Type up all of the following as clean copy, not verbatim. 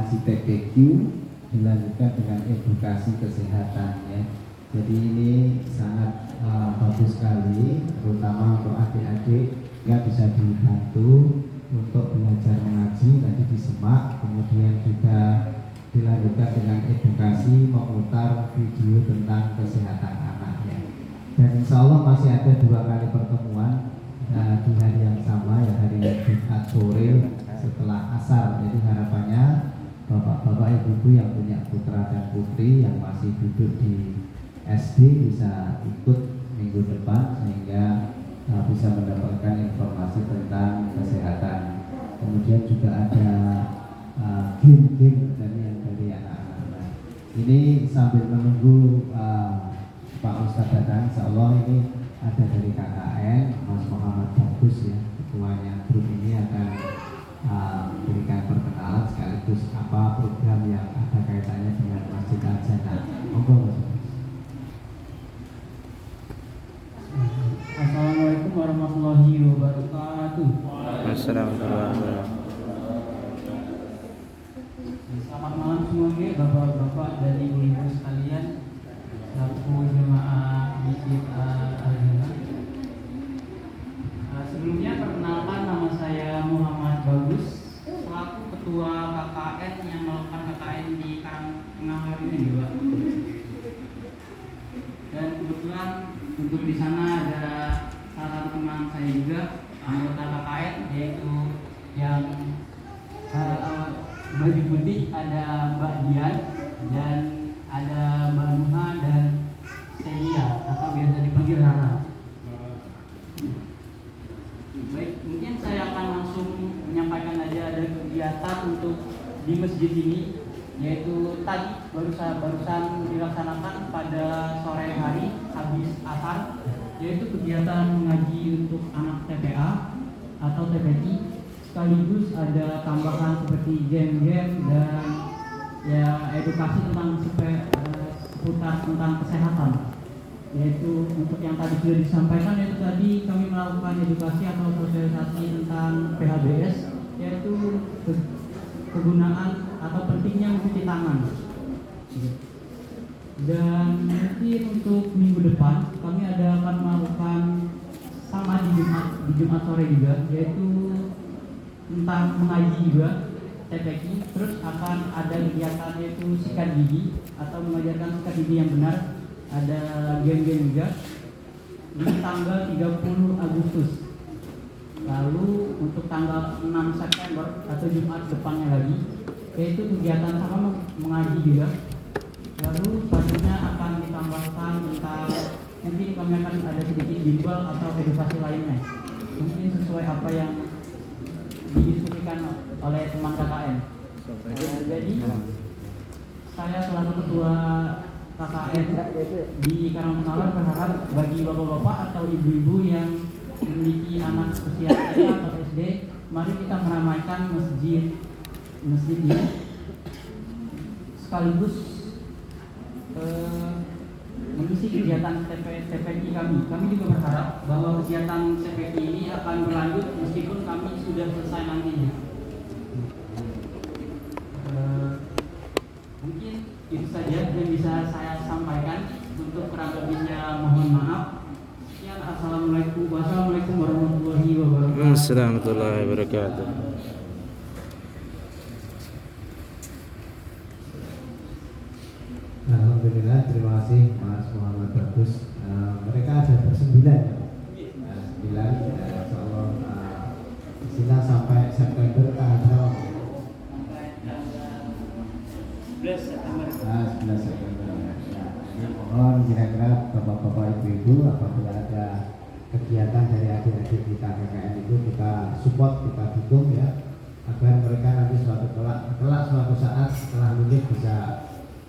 ngaji TPQ dilanjutkan dengan edukasi kesehatan ya. Jadi ini sangat bagus sekali, terutama untuk adik-adik ya, bisa dibantu untuk belajar mengaji tadi disemak, kemudian juga dilanjutkan dengan edukasi memutar video tentang kesehatan anaknya. Dan insya Allah masih ada 2 kali pertemuan di hari yang sama ya, hari Jumat sore setelah asar. Jadi harapannya bapak-bapak ibu-ibu yang punya putra dan putri yang masih duduk di SD bisa ikut minggu depan sehingga bisa mendapatkan informasi tentang kesehatan. Kemudian juga ada game-game dari anak-anak. Ini sambil menunggu Pak Ustadz datang, insya Allah ini ada dari KKN, Mas Muhammad Bagus ya, ketuanya grup ini akan memberikan perkenalan sekaligus apa program yang ada kaitannya dengan Masjid Al-Jannah. Monggo Mas. Assalamualaikum warahmatullahi wabarakatuh. Assalamualaikum. Selamat malam semuanya, bapak-bapak dan ibu-ibu sekalian, selaku jemaah Masjid Al-Jannah. Sebelumnya perkenalkan, nama saya Muhammad Bagus, selaku ketua KKN yang melakukan KKN di Karangtengah ini juga. Dan kebetulan untuk di sana ada salah satu teman saya juga, anggota KKN, yaitu yang baju putih, ada Mbak Dian dan ada Mbak Nuha dan Celia atau biasa dipanggil Rara. Baik, mungkin saya akan langsung menyampaikan aja ada kegiatan untuk di masjid ini, yaitu tadi barusan dilaksanakan pada sore hari habis asar, yaitu kegiatan mengaji untuk anak TPA atau TPI, sekaligus ada tambahan seperti game-game dan ya edukasi tentang seputar tentang kesehatan. Yaitu untuk yang tadi sudah disampaikan, yaitu tadi kami melakukan edukasi atau sosialisasi tentang PHBS, yaitu kegunaan atau pentingnya mencuci tangan. Dan mungkin untuk minggu depan kami akan melakukan sama di Jumat sore juga, yaitu tentang mengaji juga TPQ. Terus akan ada kegiatan yaitu sikat gigi atau mengajarkan sikat gigi yang benar. Ada game-game juga di tanggal 30 Agustus. Lalu untuk tanggal 6 September atau Jumat depannya lagi, yaitu kegiatan sama mengaji juga. Lalu selanjutnya akan ditambahkan tentang, nanti kami akan ada sedikit bimbel atau edukasi lainnya, mungkin sesuai apa yang didiskusikan oleh teman KKN. Jadi saya selaku ketua KKN di Karangtengah berharap bagi bapak-bapak atau ibu-ibu yang memiliki anak usia TK atau SD, mari kita meramaikan masjid ini sekaligus mengisi kegiatan TPI kami. Kami juga berharap bahwa kegiatan TPI ini akan berlanjut meskipun kami sudah selesai nantinya. Mungkin itu saja yang bisa saya sampaikan. Untuk kurang lebihnya mohon maaf. Sekian, assalamualaikum warahmatullahi wabarakatuh. Assalamualaikum warahmatullahi wabarakatuh. Alhamdulillah, terima kasih Mas Muhammad Bagus. Mereka ada bersembilan, 9, insya Allah sila sampai September tanggal berapa? 11 September. Ya, mohon kira-kira bapak-bapak ibu-ibu apabila ada kegiatan dari adik-adik di KKN itu kita support, kita dukung ya, agar mereka nanti kelak suatu saat setelah lulus bisa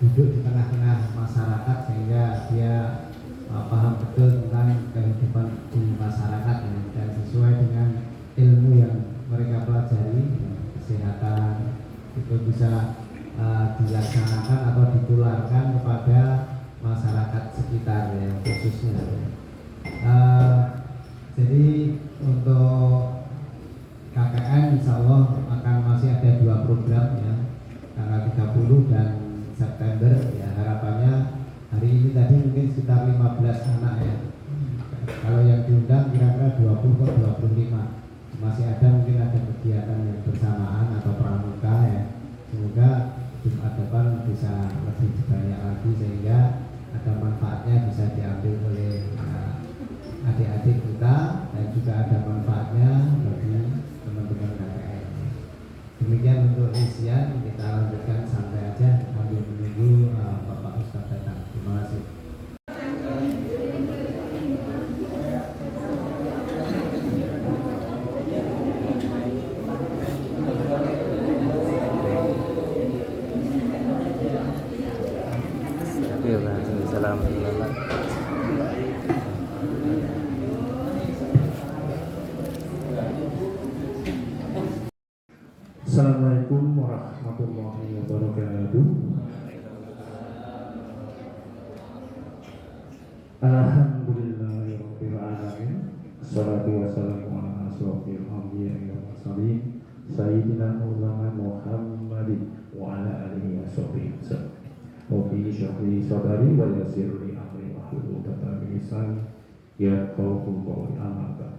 duduk di tengah-tengah masyarakat sehingga dia paham betul tentang kehidupan di masyarakat ya, dan sesuai dengan ilmu yang mereka pelajari, kesehatan itu bisa dilaksanakan atau ditularkan kepada masyarakat sekitar ya, khususnya. Jadi untuk KKN insya Allah akan masih ada 2 program ya. tanggal 30 dan September ya, harapannya hari ini tadi mungkin sekitar 15 anak ya. Kalau yang diundang kira-kira 20 atau 25. Masih ada mungkin ada kegiatan yang bersamaan atau pramuka ya. Semoga Jumat depan bisa lebih banyak lagi sehingga ada manfaatnya bisa diambil oleh adik-adik kita dan juga ada manfaatnya bagi teman-teman KKN. Demikian untuk isian, kita lanjutkan sampai aja sambil menunggu Bapak Ustadz datang. Terima kasih. Assalamualaikum warahmatullahi wabarakatuh. Alhamdulillahirabbil alamin. Wassalatu wassalamu ala asyrofil anbiya'i wal mursalin sayyidina Maulana Muhammadin wa ala alihi washabbihi wasallam. Rabbi shrah li sadri wa yassir li amri wahlul 'uqdatam min lisani yafqahu qawli. Amma ba'd.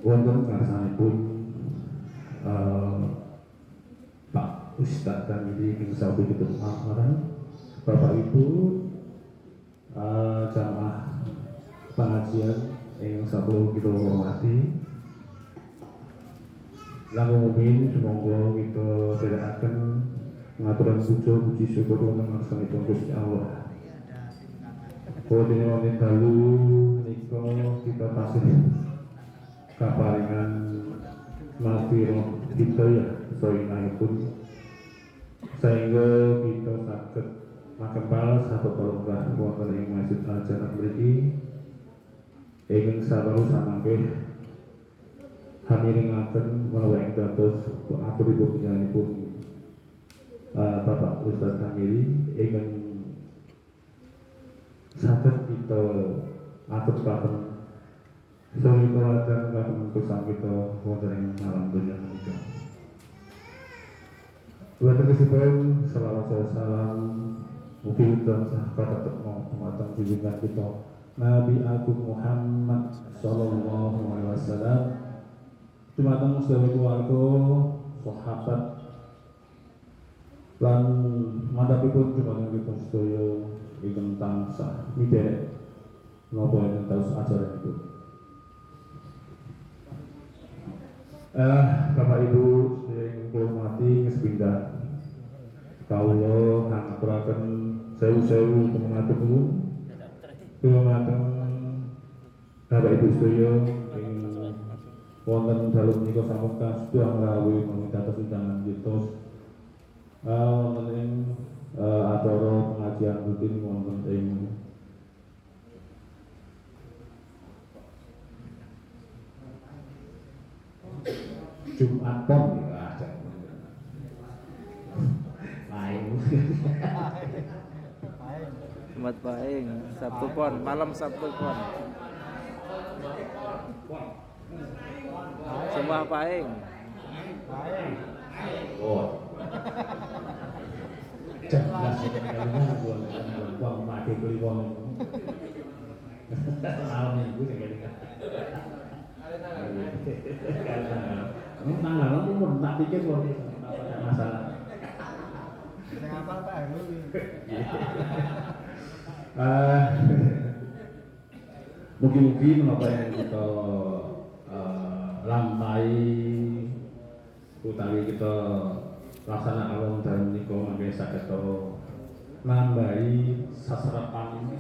Wonten karsanipun Pak Ustadz dan ini ingin sabi ketemu Bapak Ibu jamaah pengajian yang satu kita hormati. Lalu mungkin semoga kita tidak akan mengaturan puji syukur dengan sanipun Gusti Allah. Kalau dene dalu nika kita pasir kaparingan mafiroh kita ya soinahipun sehingga kita sakit makempal satu kalunggah wonten ing Masjid Al-Jannah mriki ingin sabaru samangke hamiringaken menawi ing dados aturipun panjenenganipun Bapak Ustadz Hamiri ingin saged kita aturaken Sori koladan kami kusang kita wonten ing malam dunia menika. Dua tegesipun selawat salam mugi tansah katetep dumateng junjungan kita Nabi Agung Muhammad sallallahu alaihi wasallam, dumateng sedaya keluarga, sahabat lan mandhapipun dumateng kita sedaya ingkang tansah midherek napa ingkang dados ajaranipun. Bapak Ibu yang kula hormati sepindah kawula ngaturaken sewu-sewu kemengatur nuwun dumateng Bapak Ibu sedaya ing wonten dalu menika sampun kastuh ngrawuhi pamitatos undangan kita wonten ing acara pengajian rutin wonten ing Jumat Pon ya, lain. Jumat Paing, Sabtu Pon, malam Sabtu Pon. Sembah Paing. Oh. Jelas kalian buat uang pakai kliwon. Malam minggu sekali kan. Tanggal itu pun tak pikir kalau ada masalah. Apa mungkin apa yang kita lampai utawi kita laksana awang dalam niko mangke saged nambahi sasrapan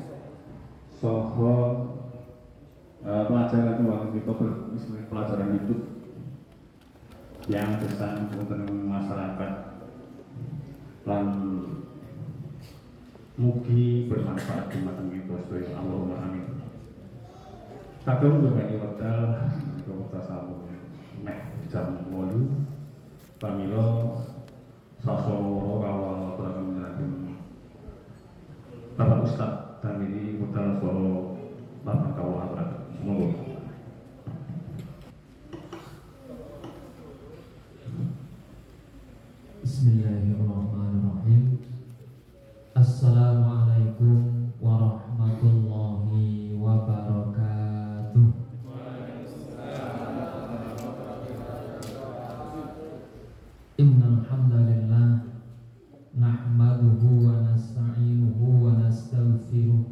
saha pelajaran waktu kita pelajaran hidup yang kesan untuk masyarakat lan mugi bermanfaat di mata kita sebagai Allahumma amin. Kagum bermain wekdal kita sambung mek jam 8 pamilo sasoro kawal perang menyerahkan Bapak Ustadz dan ini wekdal solo Bapak kawal perang semoga Bismillahirrahmanirrahim. Assalamualaikum warahmatullahi wabarakatuh. Innal hamdalillah nahmaduhu wa nasta'inuhu wa nastaghfiruh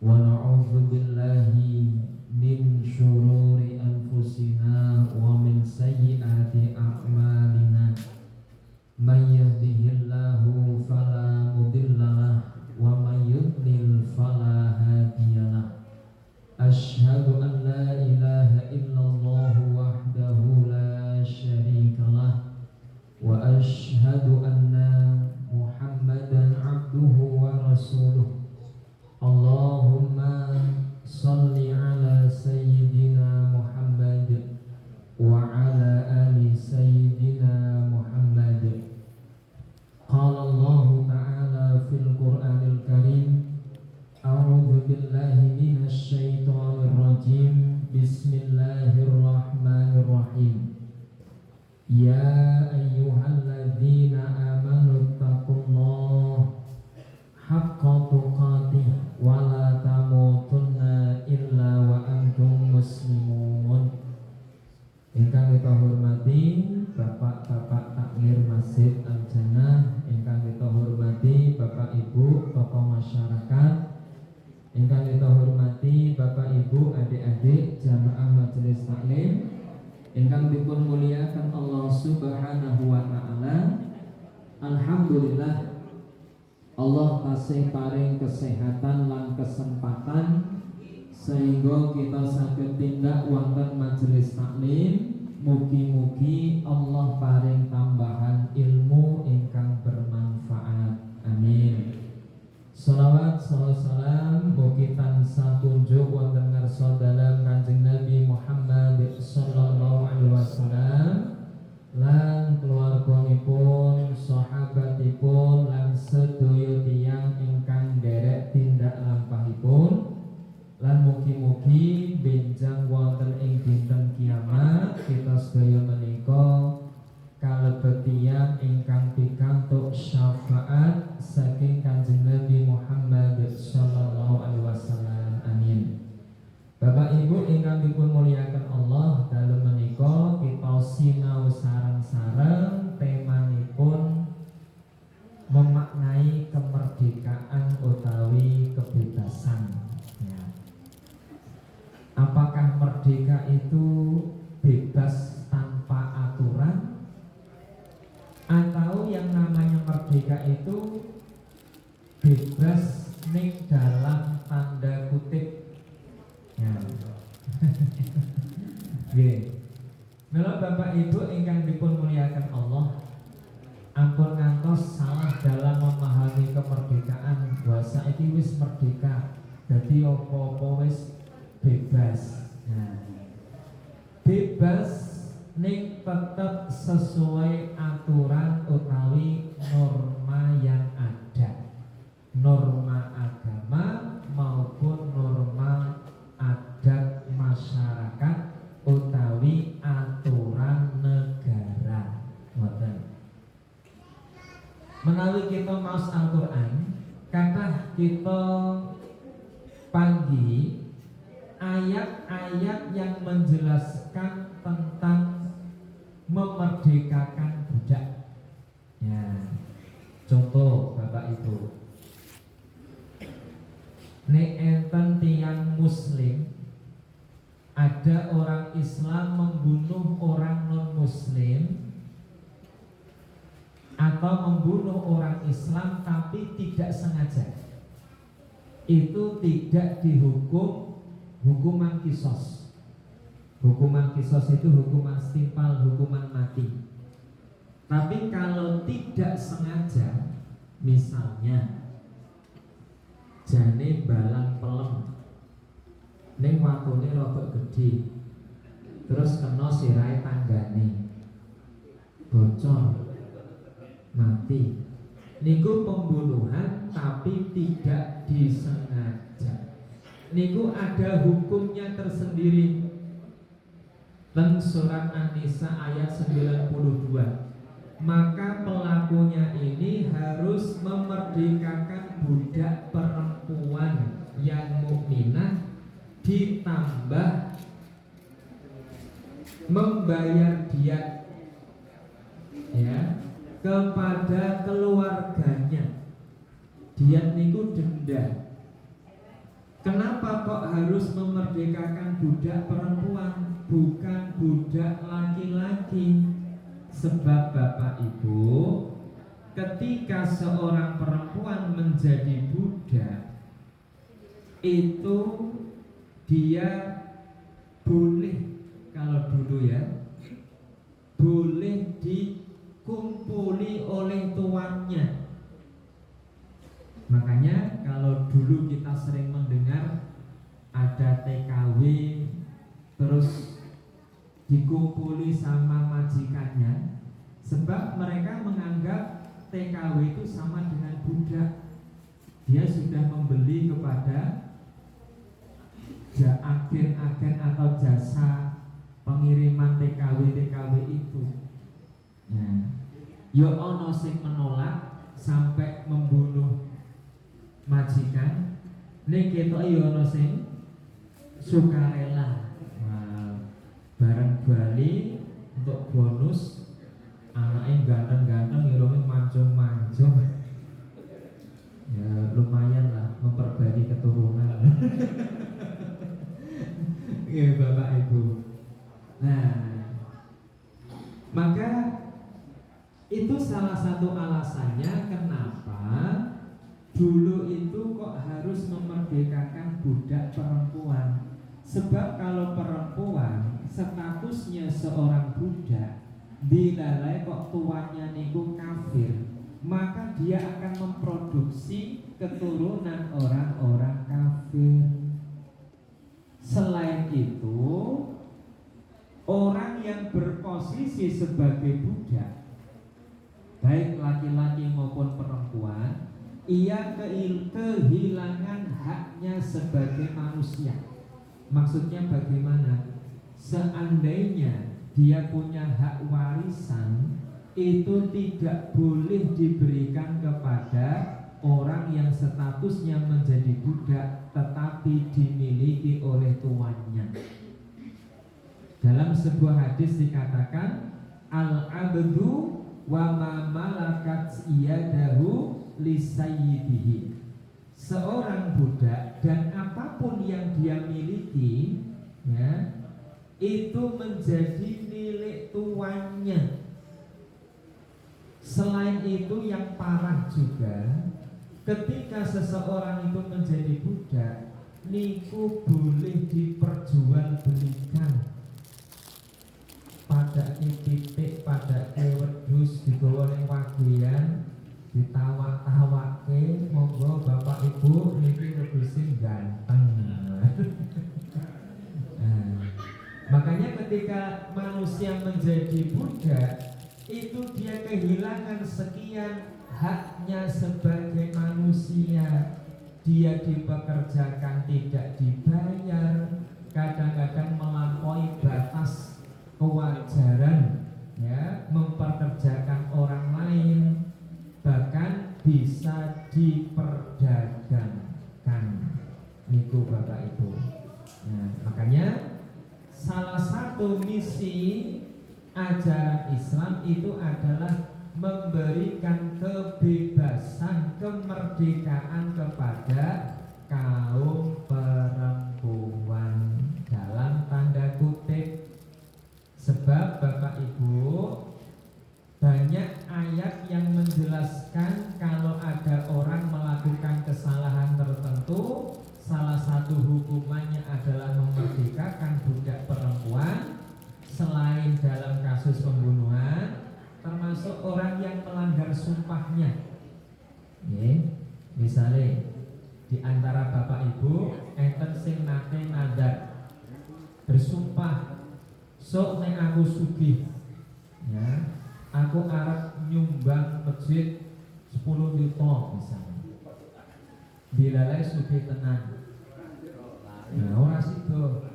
wa na'udzu billahi min syururi anfusina wa min sayyiati a'malina. May yahdihillahu fala mudhillalah wa may yudlil fala hadiyalah. Asyhadu an la ilaha illallah wahdahu la syarikalah wa asyhadu anna Muhammadan abduhu wa rasuluh. Allahumma salli ala sayyidina Muhammad wa ala ali sayyidina Muhammad. Qala Allah ta'ala fil Qur'anil Karim, a'udzu billahi minasy syaithanir rajim. Bismillahirrahmanirrahim. Ya ayyuhalladzina amanu taqullaha haqqa tuqatih wa la tamutunna illa wa antum muslimun. Ingkang kita hormati Bapak-bapak takmir Masjid Al-Jannah, ingkang kita hormati Bapak Ibu tokoh masyarakat, ingkang kita hormati Bapak Ibu, adik-adik jamaah majelis taklim, ingkang dipun muliakan Allah Subhanahu wa taala. Alhamdulillah Allah tasih paring kesehatan lan kesempatan sehingga kita saged tindak wonten majelis taklim. Mugi-mugi Allah paring tambahan ilmu ingkang bermanfaat. Amin. Shalawat salam mugi tansah kunjuk wonten ngarsa dalam Kanjeng Nabi Muhammad sallallahu alaihi wasallam lan keluarganipun, sahabatipun lan sedaya tiyang ingkang derek tindak lampahipun. Lan mugi-mugi benjang wonten ing dinten kiamat kita sedaya menika kalebet tiyang ingkang pikantuk syafaat saking Kanjeng Nabi Muhammad sallallahu alaihi wasallam. Amin. Bapak Ibu ingkang dipun muliakan Allah, dalem menika kita sinau sareng-sareng temanipun memaknai kemerdekaan utawi kebebasan. Ya. Apakah merdeka itu bebas tanpa aturan, atau yang namanya merdeka itu bebas ning dalam tanda kutip? Ya. Mila Bapak Ibu ingkang dipun muliakan Allah, ampun ngantos salah dalam memahami kemerdekaan. Bahasa iki wis merdeka, dadi apa-apa wis bebas. Nah, bebas ning tetap sesuai aturan utawi norma yang ada, norma agama maupun norma adat masyarakat utawi aturan negara. Menawi kita maos Al-Qur'an, kathah kita panggi ayat-ayat yang menjelaskan tentang memerdekakan budak. Ya, contoh Bapak Ibu, nek enten tiyang Muslim, ada orang Islam membunuh orang non-Muslim atau membunuh orang Islam tapi tidak sengaja, itu tidak dihukum hukuman kisos. Hukuman kisos itu hukuman setimpal, hukuman mati. Tapi kalau tidak sengaja, misalnya jane balang pelem ning watune rada gedhe, terus kena sirahe tanggane, bocor, mati. Niku pembunuhan tapi tidak disengaja. Niku ada hukumnya tersendiri. Dan surat An-Nisa ayat 92. Maka memerdekakan budak perempuan yang mukminah ditambah membayar diat ya kepada keluarganya. Diat niku denda. Kenapa kok harus memerdekakan budak perempuan, bukan budak laki-laki? Sebab Bapak Ibu, ketika seorang perempuan menjadi budak, itu dia boleh, kalau dulu ya, boleh dikumpuli oleh tuannya. Makanya kalau dulu kita sering mendengar ada TKW terus dikumpuli sama majikannya, sebab mereka menganggap TKW itu sama dengan budak. Dia sudah membeli kepada agen-agen atau jasa pengiriman TKW itu. Nah, yo ono sing menolak sampai membunuh majikan, ning ketok yo ono sing sukarela. Bareng Bali untuk bonus anaknya ganteng-ganteng ngirongin mancung-mancung. Ya lumayan lah memperbaiki keturunan. Ya Bapak Ibu. Nah, maka itu salah satu alasannya kenapa dulu itu kok harus memerdekakan budak perempuan. Sebab kalau perempuan statusnya seorang budak, dilalai kok tuannya niku kafir, maka dia akan memproduksi keturunan orang-orang kafir. Selain itu, orang yang berposisi sebagai budak, baik laki-laki maupun perempuan, ia kehilangan haknya sebagai manusia. Maksudnya bagaimana? Seandainya dia punya hak warisan, itu tidak boleh diberikan kepada orang yang statusnya menjadi budak tetapi dimiliki oleh tuannya. Dalam sebuah hadis dikatakan al-abdu wa ma malakat yadahu lisayyidihi. Seorang budak dan apapun yang dia miliki ya, itu menjadi milik tuannya. Selain itu yang parah juga, ketika seseorang itu menjadi budak, niku boleh diperjualbelikan. Pada titik, pada wedhus digawa ning wagian, ditawak-tawake, monggo Bapak Ibu niki wedhusin ganteng. Nah, makanya ketika manusia menjadi budak, itu dia kehilangan sekian haknya sebagai manusia. Dia dipekerjakan tidak dibayar, kadang-kadang melampaui batas kewajaran, ya, memperkerjakan orang lain, bahkan bisa diperdagangkan. Niku Bapak Ibu. Nah, makanya salah satu misi ajaran Islam itu adalah memberikan kebebasan, kemerdekaan kepada kaum perempuan dalam tanda kutip. Sebab Bapak Ibu, banyak ayat yang menjelaskan kalau ada orang melakukan kesalahan tertentu, salah satu hukumannya adalah memerdekakan budak perempuan. Selain dalam kasus pembunuhan, termasuk orang yang melanggar sumpahnya. Misalnya di antara Bapak Ibu enten sing nate nadar bersumpah, sok nek aku sugih, ya, aku arep nyumbang masjid 10 juta misalnya. Dilalai sugih tenan. Nah, ora sido.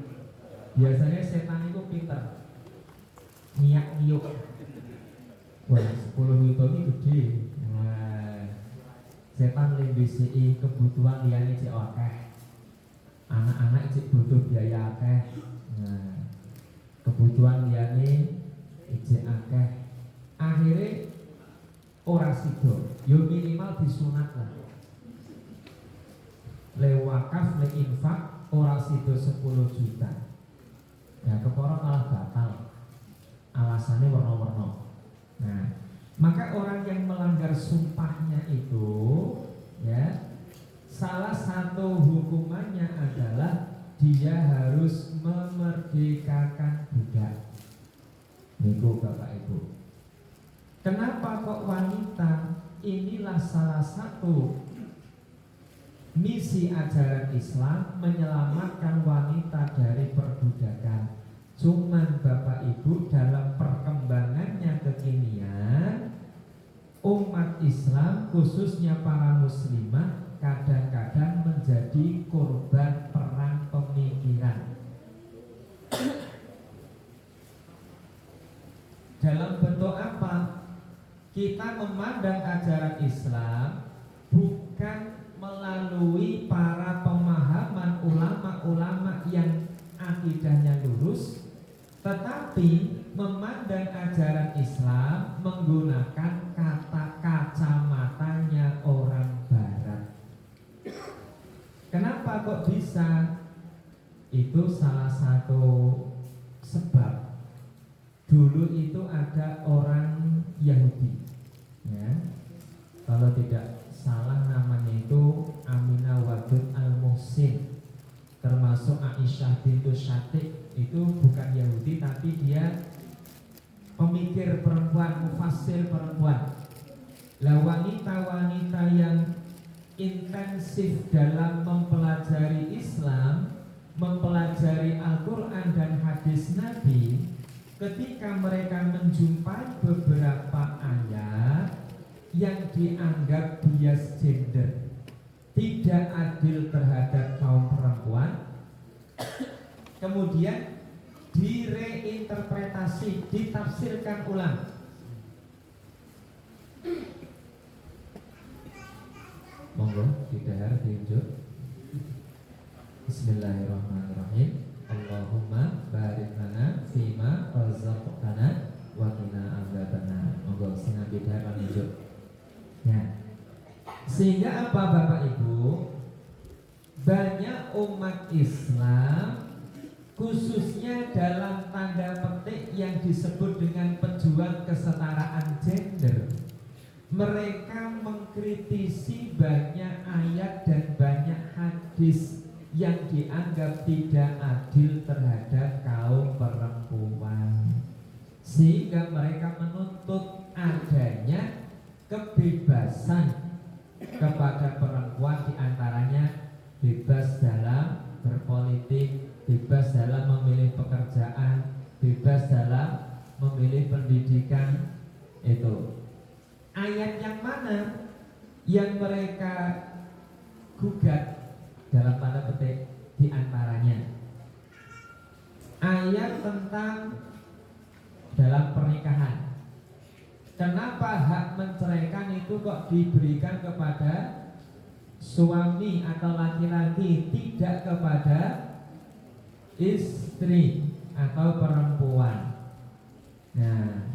Biasanya setan itu pinter. Niak-niuk. Wah, 10 juta ini gede. Wah, Setan limbisi kebutuhan liyane cek akeh. Anak-anak cek butuh biaya akeh. Nah, kebutuhan liyane cek akeh. Akhirnya ora sido, yo minimal disunat lah. Le wakaf, le infak, ora sido 10 juta. Ya keporo malah batal. Alasannya warna-warna. Nah, maka orang yang melanggar sumpahnya itu, ya, salah satu hukumannya adalah dia harus memerdekakan budak. Niku Bapak Ibu. Kenapa kok wanita? Inilah salah satu misi ajaran Islam, menyelamatkan wanita dari perbudakan. Cuman Bapak Ibu, dalam perkembangannya kekinian, umat Islam khususnya para muslimah kadang-kadang menjadi korban perang pemikiran. Dalam bentuk apa? Kita memandang ajaran Islam bukan melalui para pemahaman ulama-ulama yang akidahnya lurus, tetapi memandang ajaran Islam menggunakan kata kacamatanya orang Barat. Kenapa kok bisa? Itu salah satu sebab. Dulu itu ada orang Yahudi, ya. Kalau tidak salah namanya itu Aminah Wadud Al-Muhsin, termasuk Aisyah bintu Syatik. Itu bukan Yahudi tapi dia pemikir perempuan, mufassir perempuan. Lah wanita-wanita yang intensif dalam mempelajari Islam, mempelajari Al-Quran dan hadis Nabi, ketika mereka menjumpai beberapa ayat yang dianggap bias gender, tidak adil terhadap kaum perempuan, kemudian direinterpretasi, ditafsirkan ulang. Monggo didahar diunjuk. Bismillahirrahmanirrahim. Allahumma barik lana fima razaqtana wa qina adzabannar. Monggo sing didahar diunjuk. Ya. Sehingga apa Bapak Ibu? Banyak umat Islam khususnya dalam tanda petik yang disebut dengan pejuang kesetaraan gender, mereka mengkritisi banyak ayat dan banyak hadis yang dianggap tidak adil terhadap kaum perempuan, sehingga mereka menuntut adanya kebebasan kepada perempuan, diantaranya bebas dalam berpolitik, bebas dalam memilih pekerjaan, bebas dalam memilih pendidikan. Itu ayat yang mana yang mereka gugat dalam tanda petik? Diantaranya ayat tentang dalam pernikahan. Kenapa hak menceraikan itu kok diberikan kepada suami atau laki-laki, tidak kepada istri atau perempuan? Nah,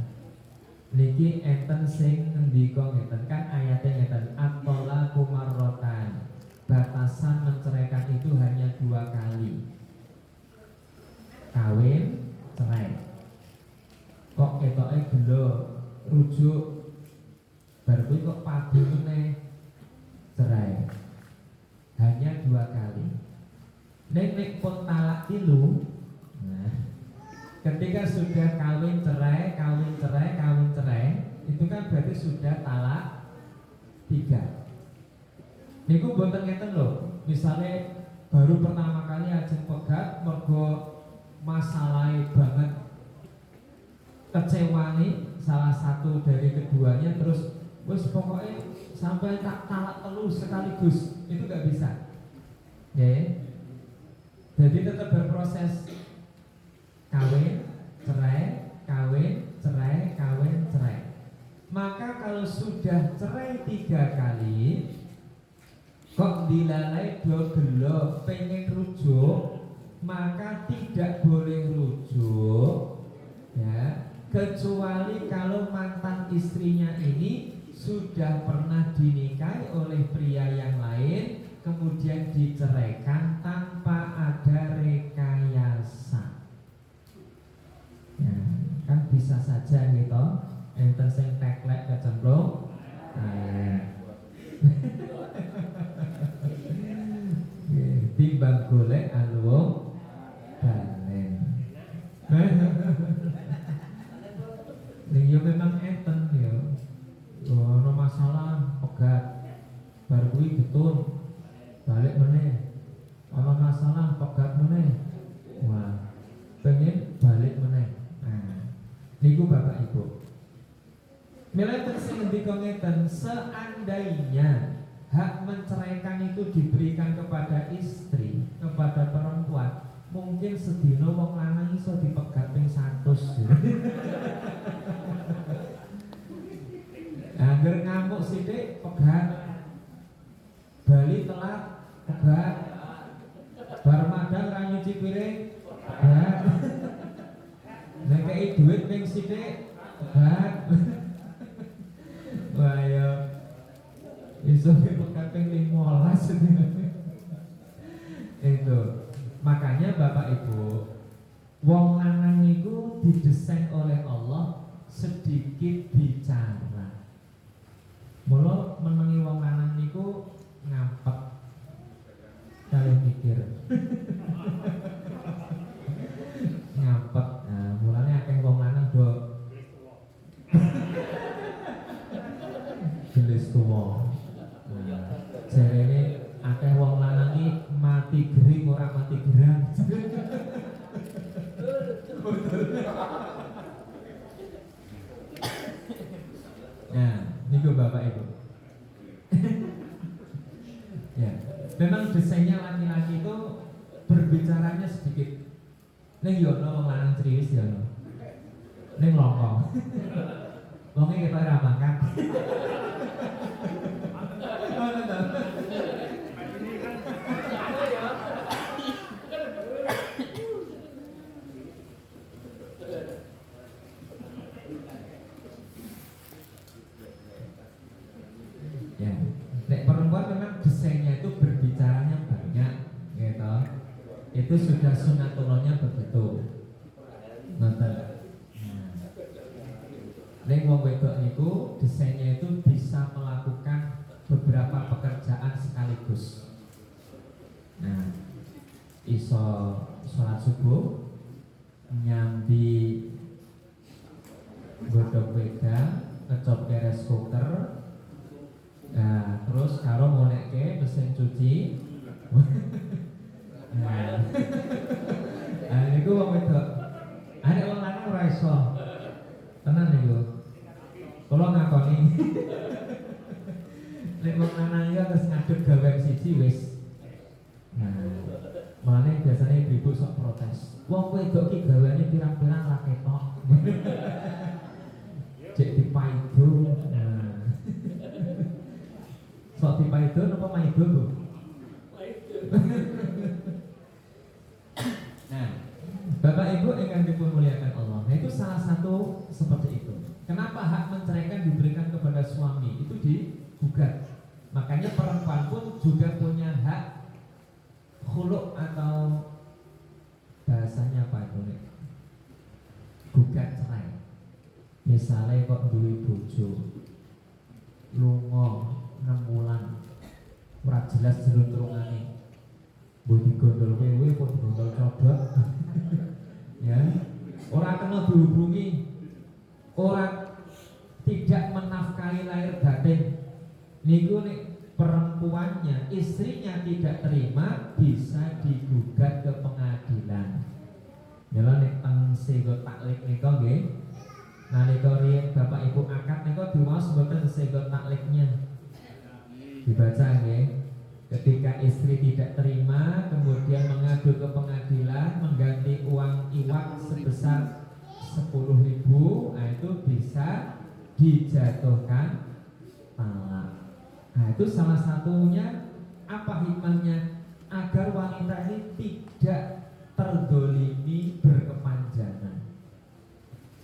niki enten sing ngendika ngeten kan, ayatnya ngeten, at-thalaqu marratan. Batasan menceraikan itu hanya 2 kali. Kawin, cerai. Kok ketoke gelo rujuk baru kok padu meneh cerai. Hanya 2 kali. Nek pun talak tilu. Nah, ketika sudah kawin cerai, itu kan berarti sudah talak 3. Niku mboten ngeten lho. Misalnya baru pertama kali ajeng pegat mergo masalahnya banget, kecewa nih salah satu dari keduanya, terus wes pokoknya sampai tak talak telu sekaligus, itu gak bisa. Ya. Jadi tetap berproses kawin, cerai, kawin, cerai, kawin, cerai. Maka kalau sudah cerai 3 kali, kok dilalai do gelo pengen rujuk, maka tidak boleh rujuk, ya, kecuali kalau mantan istrinya ini sudah pernah dinikahi oleh pria yang lain, kemudian diceraikan tanpa ada rekayasa. Ya, kan bisa saja gitu, enten sing teklek kecemplung. Timbang golek aluwung balen. Ning yo memang enten yo. Ono masalah pegat. Bar kuwi getun. Balik meneh. Ono masalah pegat meneh. Wah, pengen balik meneh. Nah, niku Bapak Ibu. Milih sing ngendika ngeten, seandainya hak menceraikan itu diberikan kepada istri, kepada perempuan, mungkin sedina wong lanang iso dipegat ping 100. Angger ngamuk sithik pegat, bali telat pegat, bar madang ra nyuci piring pegat, nek kei duit ping sithik pegat. Wah ya iso pegat ping 15. Itu makanya Bapak Ibu, wong lanang niku didesain oleh Allah sedikit bicara. Mula menengi wong lanang niku ngampet kali mikir. Ngampet. Nah, mulane akeh wong lanang do gelis tuwa. Nah, jarene akeh wong lanang iki mati gering ora mati gerang. Nah, niku Bapak Ibu. Ya, memang desainnya laki-laki itu berbicaranya sedikit. Ning yo ono wong lanang serius ya ono. Ning longkong. Wonge ketok ora mangkat. Ya, nek perempuan memang desainnya itu berbicaranya banyak, gitu. Itu sudah sunatullahnya begitu. Ngoten. Nek wong wedok niku desainnya itu bisa melakukan beberapa pekerjaan sekaligus. Nah, iso sholat subuh, nyambi godhog wedang, ngecop keres cooker. Nah, terus karo ngonekke mesin cuci. Nah, niku wong wedok. Ada wong lanang ora iso. Tenan niku. Kula ngakoni. Nek wong lanang ya terus ngadeg gawe siji wis. Nah, mulane biasanya ibu sok protes. Wong wedok ki gaweane pirang-pirang ra ketok. Cek dipaido. Nah. Sok dipaido napa maido, Bu? Nah, Bapak Ibu ingkang dimuliakan Allah. Nah, itu salah satu seperti itu. Kenapa hak menceraikan diberikan kepada suami? Itu digugat. Makanya perempuan pun juga punya hak khuluk atau bahasanya apa itu nih? Gugat cerai. Misalnya kok duwe bojo lunga 6 wulan ora jelas jeluntrungane. Mbok digondol wewe apa digondol codot. Ya. Ora kena dihubungi. Ora tidak menafkahi lahir batin. Niku nek perempuannya, istrinya tidak terima, bisa digugat ke pengadilan. Mila nek teng sego taklik nika nggih. Nalika riyen Bapak Ibu akad nika diwaos mboten sego takliknya. Dibaca nggih. Ketika istri tidak terima, kemudian mengadu ke pengadilan, mengganti uang iwak sebesar 10.000, nah itu bisa dijatuhkan talak. Nah itu salah satunya Apa hikmahnya? Agar wanita ini tidak terdolimi berkepanjangan.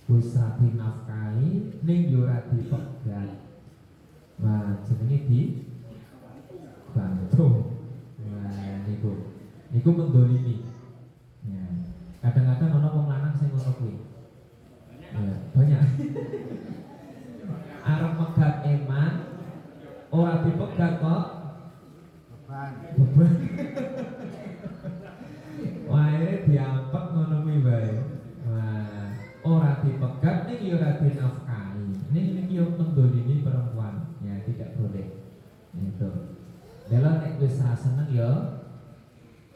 Wis rabi nafkahi ning yo ora dipegat. Wah, jenenge di bantu. Wah, niku mendolimi. Ya. Kadang-kadang ana wong lanang sing ngono kuwi. Ya, banyak. Arep megat eman ora dipegat kok beban. Wae diampek ngono kuwi wae. Wah, ora dipegat ning yo ora dinafkahi. Niki yo mendolimi perempuan. Ya, tidak boleh. Itu. Dalam nek wis seneng yo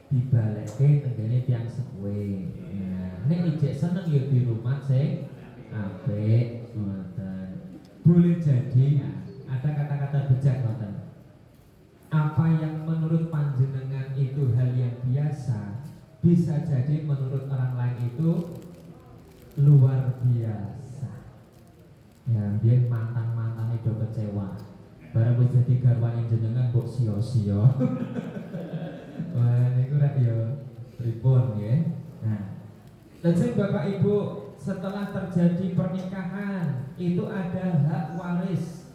dibalekke tenggene tiyang sepuhe. Ya, nek ijek seneng yo di rumah sing apik ngoten. Boleh jadi ada kata-kata bijak ngoten. Apa yang menurut panjenengan itu hal yang biasa, bisa jadi menurut orang lain itu luar biasa. Ya, biar mantan-mantan itu kecewa. Barang wis jadi garwane jenengan mbok sia-sia. Wah, niku rek ya pripun nggih. Nah, lajeng Bapak Ibu, setelah terjadi pernikahan itu ada hak waris.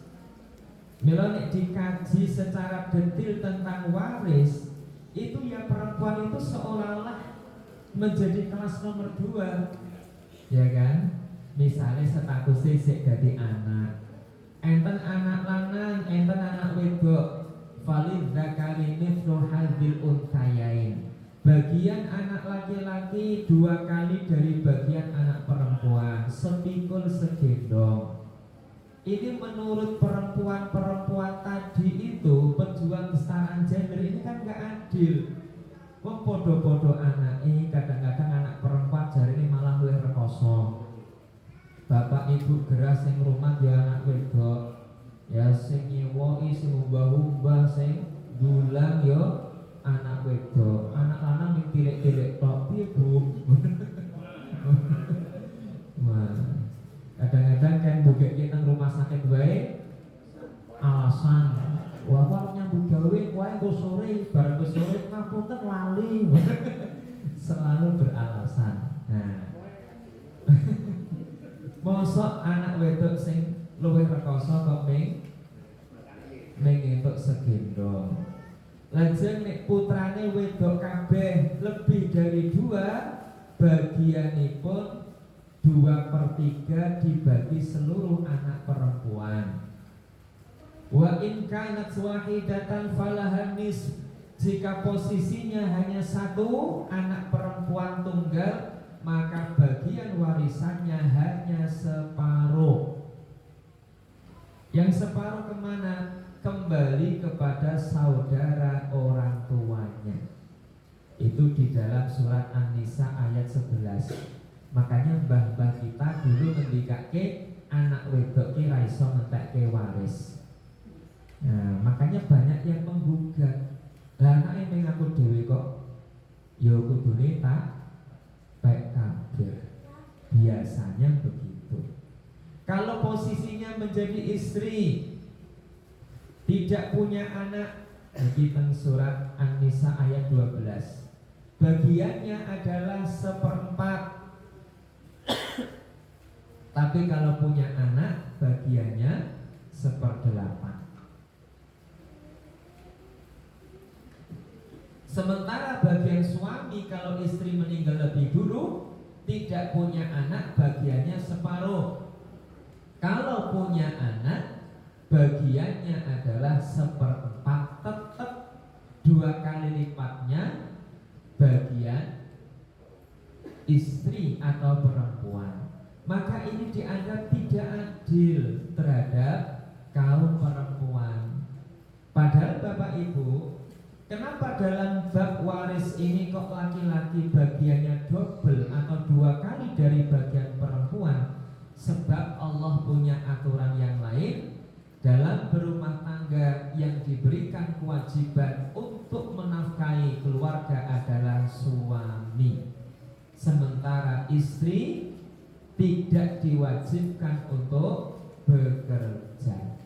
Mila nek dikaji secara detail tentang waris, itu ya perempuan itu seolah-olah menjadi kelas nomor 2, ya kan? Misalnya statusnya sik dadi anak, enten anak lanang, enten anak wedok, valid zakari mithlu hadzil unthayain. Bagian anak laki-laki 2 kali dari bagian anak perempuan, sepikul segendong. Ini menurut perempuan-perempuan tadi itu pejuang kesetaraan gender ini kan gak adil. Wong podo-podo anak ini kadang-kadang anak perempuan jari ini malah luwih rekoso. Bapak ibu geras sing rumah ya anak wedok, ya sing nyewoki sing umbah-umbah sing dulang yo anak wedok. Anak lanang yang tilik-tilik tok piye Bu? Wah. Kadang-kadang kan bugek kita rumah sakit baik alasan wah kalau nyambut gawe wae go sore bareng go sore ngapunten lali. Selalu beralasan. Nah. Mosok anak wedok sing luwih rekoso kok ming entuk segendong. Lajeng nek putrane wedok kabeh lebih dari 2, bagianipun 2/3 dibagi seluruh anak perempuan. Wa in kanat wahidatan falahan nisf. Jika posisinya hanya 1 anak perempuan tunggal, maka bagian warisannya hanya separuh. Yang separuh kemana? Kembali kepada saudara orang tuanya. Itu di dalam surat An-Nisa ayat 11. Makanya mbah-mbah kita dulu ngendikake anak wedok ki ra iso ngentekke waris. Nah, makanya banyak yang menggugat. Lah anake ning aku dhewe kok ya kudune tak baik kabeh. Biasanya begitu. Kalau posisinya menjadi istri, tidak punya anak, di surat An-Nisa ayat 12. Bagiannya adalah 1/4. Tapi kalau punya anak, bagiannya 1/8. Sementara bagian suami kalau istri meninggal lebih dulu, tidak punya anak, bagiannya separuh. Kalau punya anak, bagiannya adalah 1/4, tetap 2 kali lipatnya bagian istri atau perempuan. Maka ini dianggap tidak adil terhadap kaum perempuan. Padahal Bapak Ibu, kenapa dalam bab waris ini kok laki-laki bagiannya double atau 2 kali dari bagian perempuan? Sebab Allah punya aturan yang lain. Dalam berumah tangga yang diberikan kewajiban untuk menafkahi keluarga adalah suami. Sementara istri tidak diwajibkan untuk bekerja.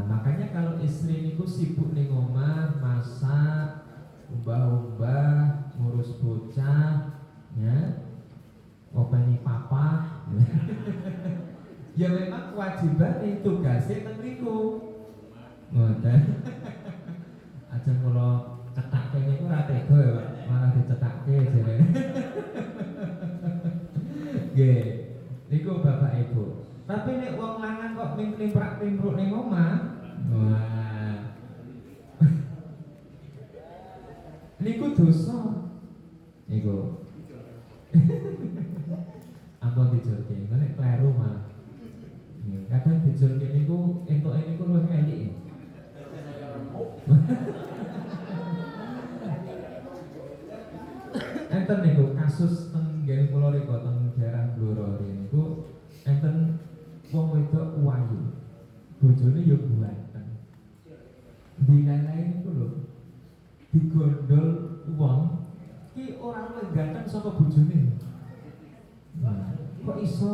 Makanya kalau istri niku sibuk ning omah, masak, umbah-umbah, ngurus bocah, ya, openi papa. Ya memang kewajiban itu tugasnya teng mriku. Ngoten. Aja kula cetakke niku ora tega ya, Pak. Malah dicetakke jare. Nggih. Niku Bapak Ibu. Tapi nek wong lanang kok nimprak-nimpruk ning omah, wah. Niku dosa. Niku. Ampun dijurke, nek kleru mah. Kadang dijurke niku entuke niku luwih elik. Enten niku kasus teng nggih kula niku teng daerah Blora niku enten wong wedok wayu. Bojone ya ganteng. Dilalae niku lho. Digondol wong ki ora luwih ganteng saka bojone. Nah, kok iso?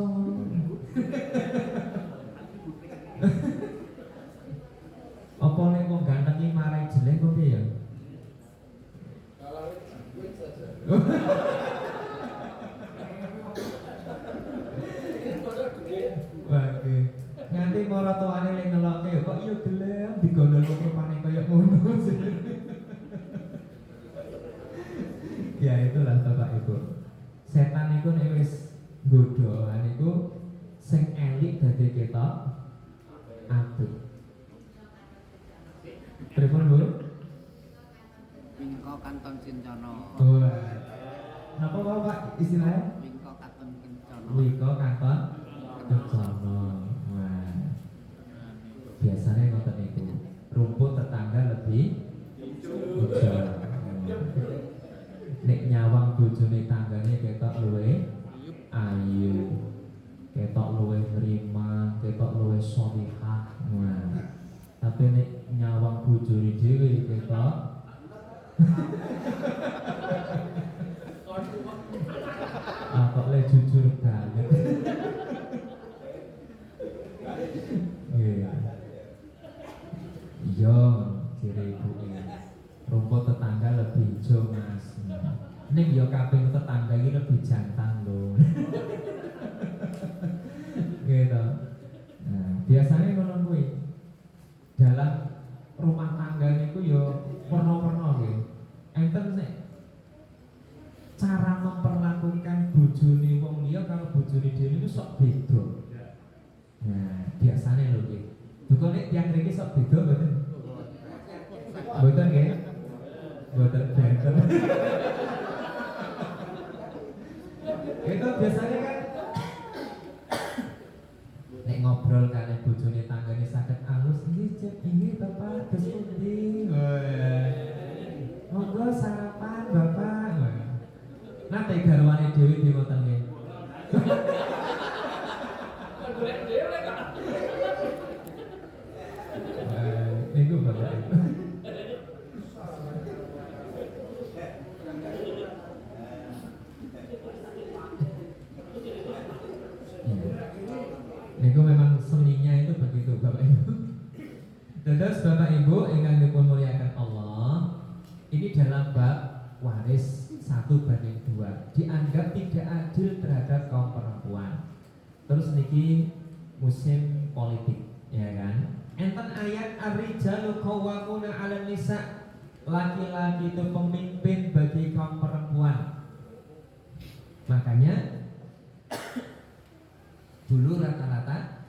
Apa nek wong ganteng iki marai jelek kok piye ya? Waduh, nganti mara tuane ning ngeloke kok iya gelem digondol kok rupane kaya ngono. Ya itulah Bapak Ibu. Setan iku nek wis nggodha niku sing elik dadi ketok apik. Pripun Bu? Wingko kanton Cincana. Wah. Napa Pak istilahnya? Wingko kanton Cincana. Wiko kanton kencana. Wah. Biasanya ngoten niku. Rumput tetangga lebih hijau. Nek nyawang bojone tanggane ketok luwe ayu. Ketok luwe nrima, ketok luwe sholihah. Wah. Tapi nek nyawang bojone dhewe ketok kok le jujur banget. Iya, jere ibuke. Rumput tetangga lebih hijau Mas. Ning ya kaping tetangga iki lebih jantan lho. Gitu. Nah, biasanya ngono kuwi. Dalam rumah tangga niku ya perno-perno nggih. Enten nek cara memperlakukan bojone wong liya karo bojone dhewe niku sok beda. Nah, biasanya lho nggih. Duka nek tiyang mriki sok beda mboten? Mboten nggih. Mboten benten. Itu biasanya kan nek ngobrol kali bojone tanggane saged alus nggih Cek inggih Bapak terus pundi. Monggo sarapan Bapak. Nate garwane dhewe di ngoten nggih. Niku Bapak. Niku memang seninya itu begitu Bapak Ibu. Terus Bapak Ibu ingkang dipun muliakan Allah, ini dalam bab waris 1:2 dianggap tidak adil terhadap kaum perempuan. Terus niki musim politik, ya kan? Enten ayat ar-rijalu qawwamuna 'alan nisa, laki-laki itu pemimpin bagi kaum perempuan. Makanya dulu rata-rata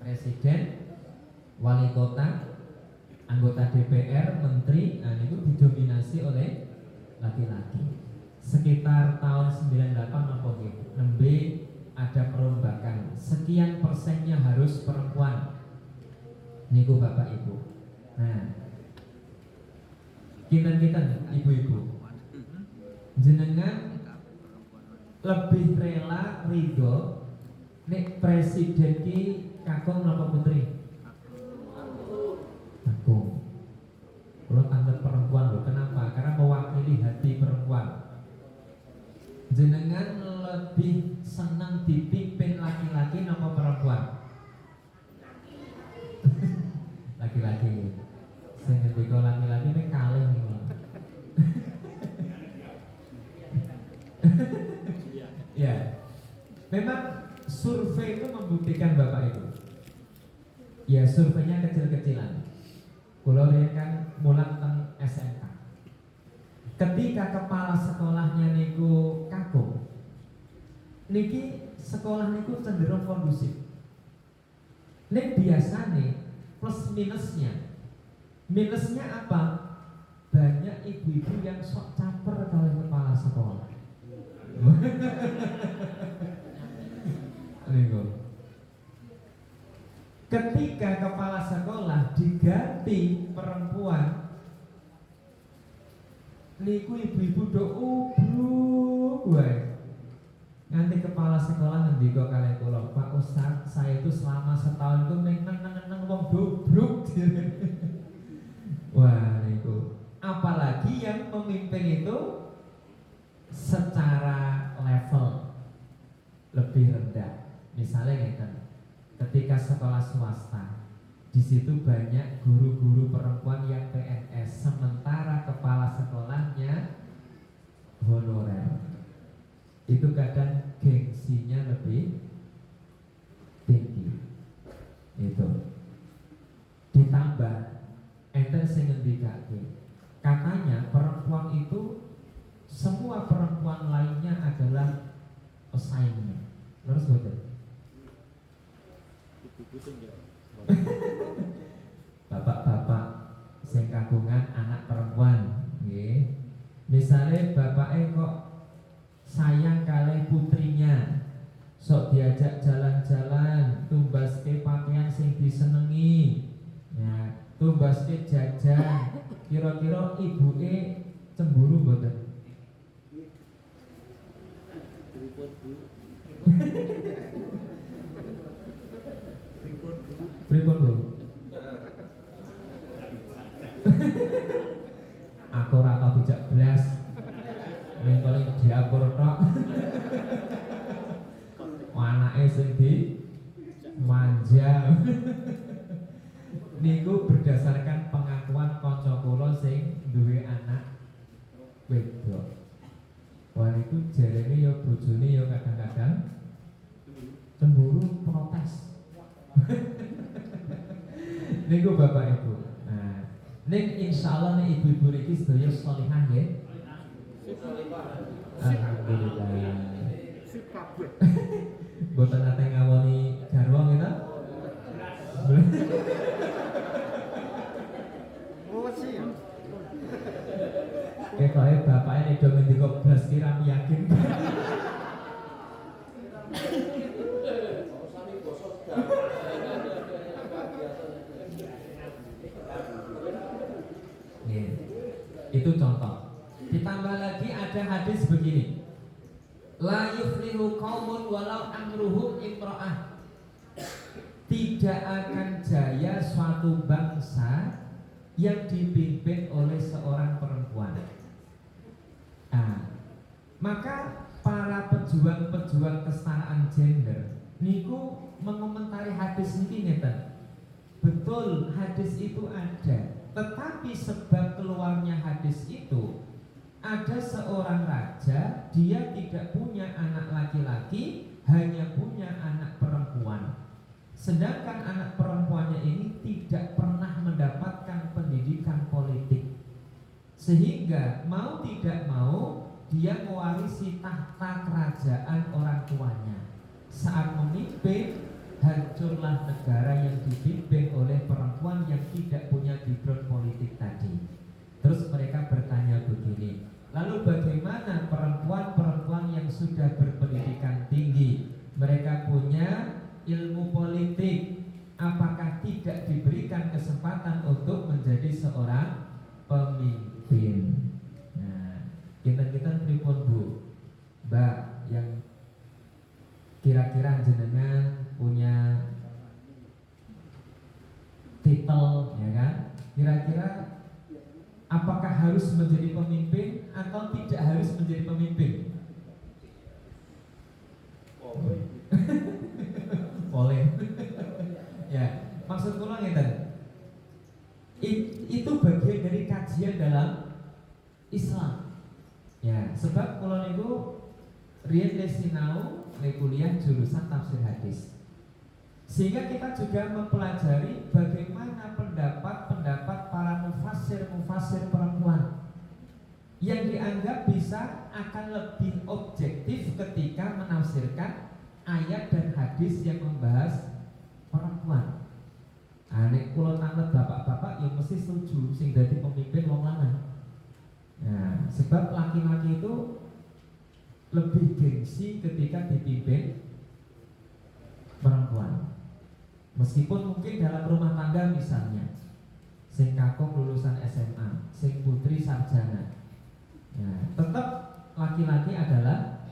presiden, wali kota, anggota DPR, menteri, nah itu didominasi oleh laki-laki. Sekitar tahun 98 apa gitu, nembe ada perombakan, sekian persennya harus perempuan. Niku Bapak Ibu. Nah, kita ibu-ibu, jenengan lebih rela ridho nek presiden ki kakung napa putri? Kakung. Kalau tante perempuan loh, kenapa? Karena mewakili hati perempuan. Jenengan lebih senang dipimpin laki-laki napa perempuan? Laki-laki. Sing ngendika survei itu membuktikan Bapak Ibu. Ya surveinya kecil-kecilan. Kalau kan mulang teng SMK. Ketika kepala sekolahnya niku kaku, niki sekolah niku cenderung kondusif. Nek biasa nih plus minusnya. Minusnya apa? Banyak ibu-ibu yang sok caper kalau kepala sekolah. Ketika kepala sekolah diganti perempuan, niku ibu-ibu do ubruk wae. Nanti kepala sekolah ngendika kalian kula, Pak Ustaz, saya itu selama setahun itu neng wong dobruk. Wah, niku. Apalagi yang memimpin itu secara level lebih rendah. Misalnya ngeten, ketika sekolah swasta, di situ banyak guru-guru perempuan yang PNS, sementara kepala sekolahnya honorer. Itu kadang gengsinya lebih tinggi. Itu ditambah enten sing ngendikake, katanya perempuan itu semua perempuan lainnya adalah pesaingnya. Terus betul. Bapak-bapak sing kagungan anak perempuan, nggih. Misale bapake kok sayang kalih putrinya, sok diajak jalan-jalan, tumbaske pakaian sing disenengi, ya, tumbaske jajan. Kira-kira ibuke cemburu mboten? Pripun Bu? Aku ora tau dijak blas. Ning paling diatur tok. Anake sing di manja. Niku berdasarkan pengakuan kanca kula sing duwe anak wedok. Wah niku jarene ya bojone ya kadang-kadang cemburu protes. Niku Bapak Ibu. Nah, ning insyaallah nek ibu-ibu iki sedaya salihah nggih. Alhamdulillah. Boten nate ngawoni garwa kita. Kayak bapaknya nih do ngendika blas kira yakin. Itu contoh. Ditambah lagi ada hadis begini, la yuflihu qaumun walau amruhum imra'ah. Tidak akan jaya suatu bangsa yang dipimpin oleh seorang perempuan. Nah, maka para pejuang-pejuang kesetaraan gender niku mengomentari hadis ini ngeten. Betul, hadis itu ada. Tetapi sebab keluarnya hadis itu, ada seorang raja, dia tidak punya anak laki-laki, hanya punya anak perempuan. Sedangkan anak perempuannya ini tidak pernah mendapatkan pendidikan politik, sehingga mau tidak mau dia mewarisi tahta kerajaan orang tuanya. Saat memimpin, hancurlah negara yang dipimpin oleh perempuan yang tidak punya background politik tadi. Terus mereka bertanya begini, lalu bagaimana perempuan-perempuan yang sudah berpendidikan tinggi, mereka punya ilmu politik, apakah tidak diberikan kesempatan untuk menjadi seorang pemimpin? Nah, kita pripun Bu, Mbak, yang kira-kira jenengan punya titel, ya kan? Kira-kira apakah harus menjadi pemimpin atau tidak harus menjadi pemimpin? Boleh. Ya, maksud kula ngeten. Itu bagian dari kajian dalam Islam. Ya, sebab kula niku riyen le sinau le kuliah jurusan tafsir hadis. Sehingga kita juga mempelajari bagaimana pendapat-pendapat para mufassir-mufassir perempuan yang dianggap bisa akan lebih objektif ketika menafsirkan ayat dan hadis yang membahas perempuan. Nek kula tanggap bapak-bapak yang mesti setuju sing dadi pemimpin wong lanang. Nah, sebab laki-laki itu lebih gengsi ketika dipimpin perempuan. Meskipun mungkin dalam rumah tangga misalnya sing kakung lulusan SMA, sing putri sarjana, ya, tetap laki-laki adalah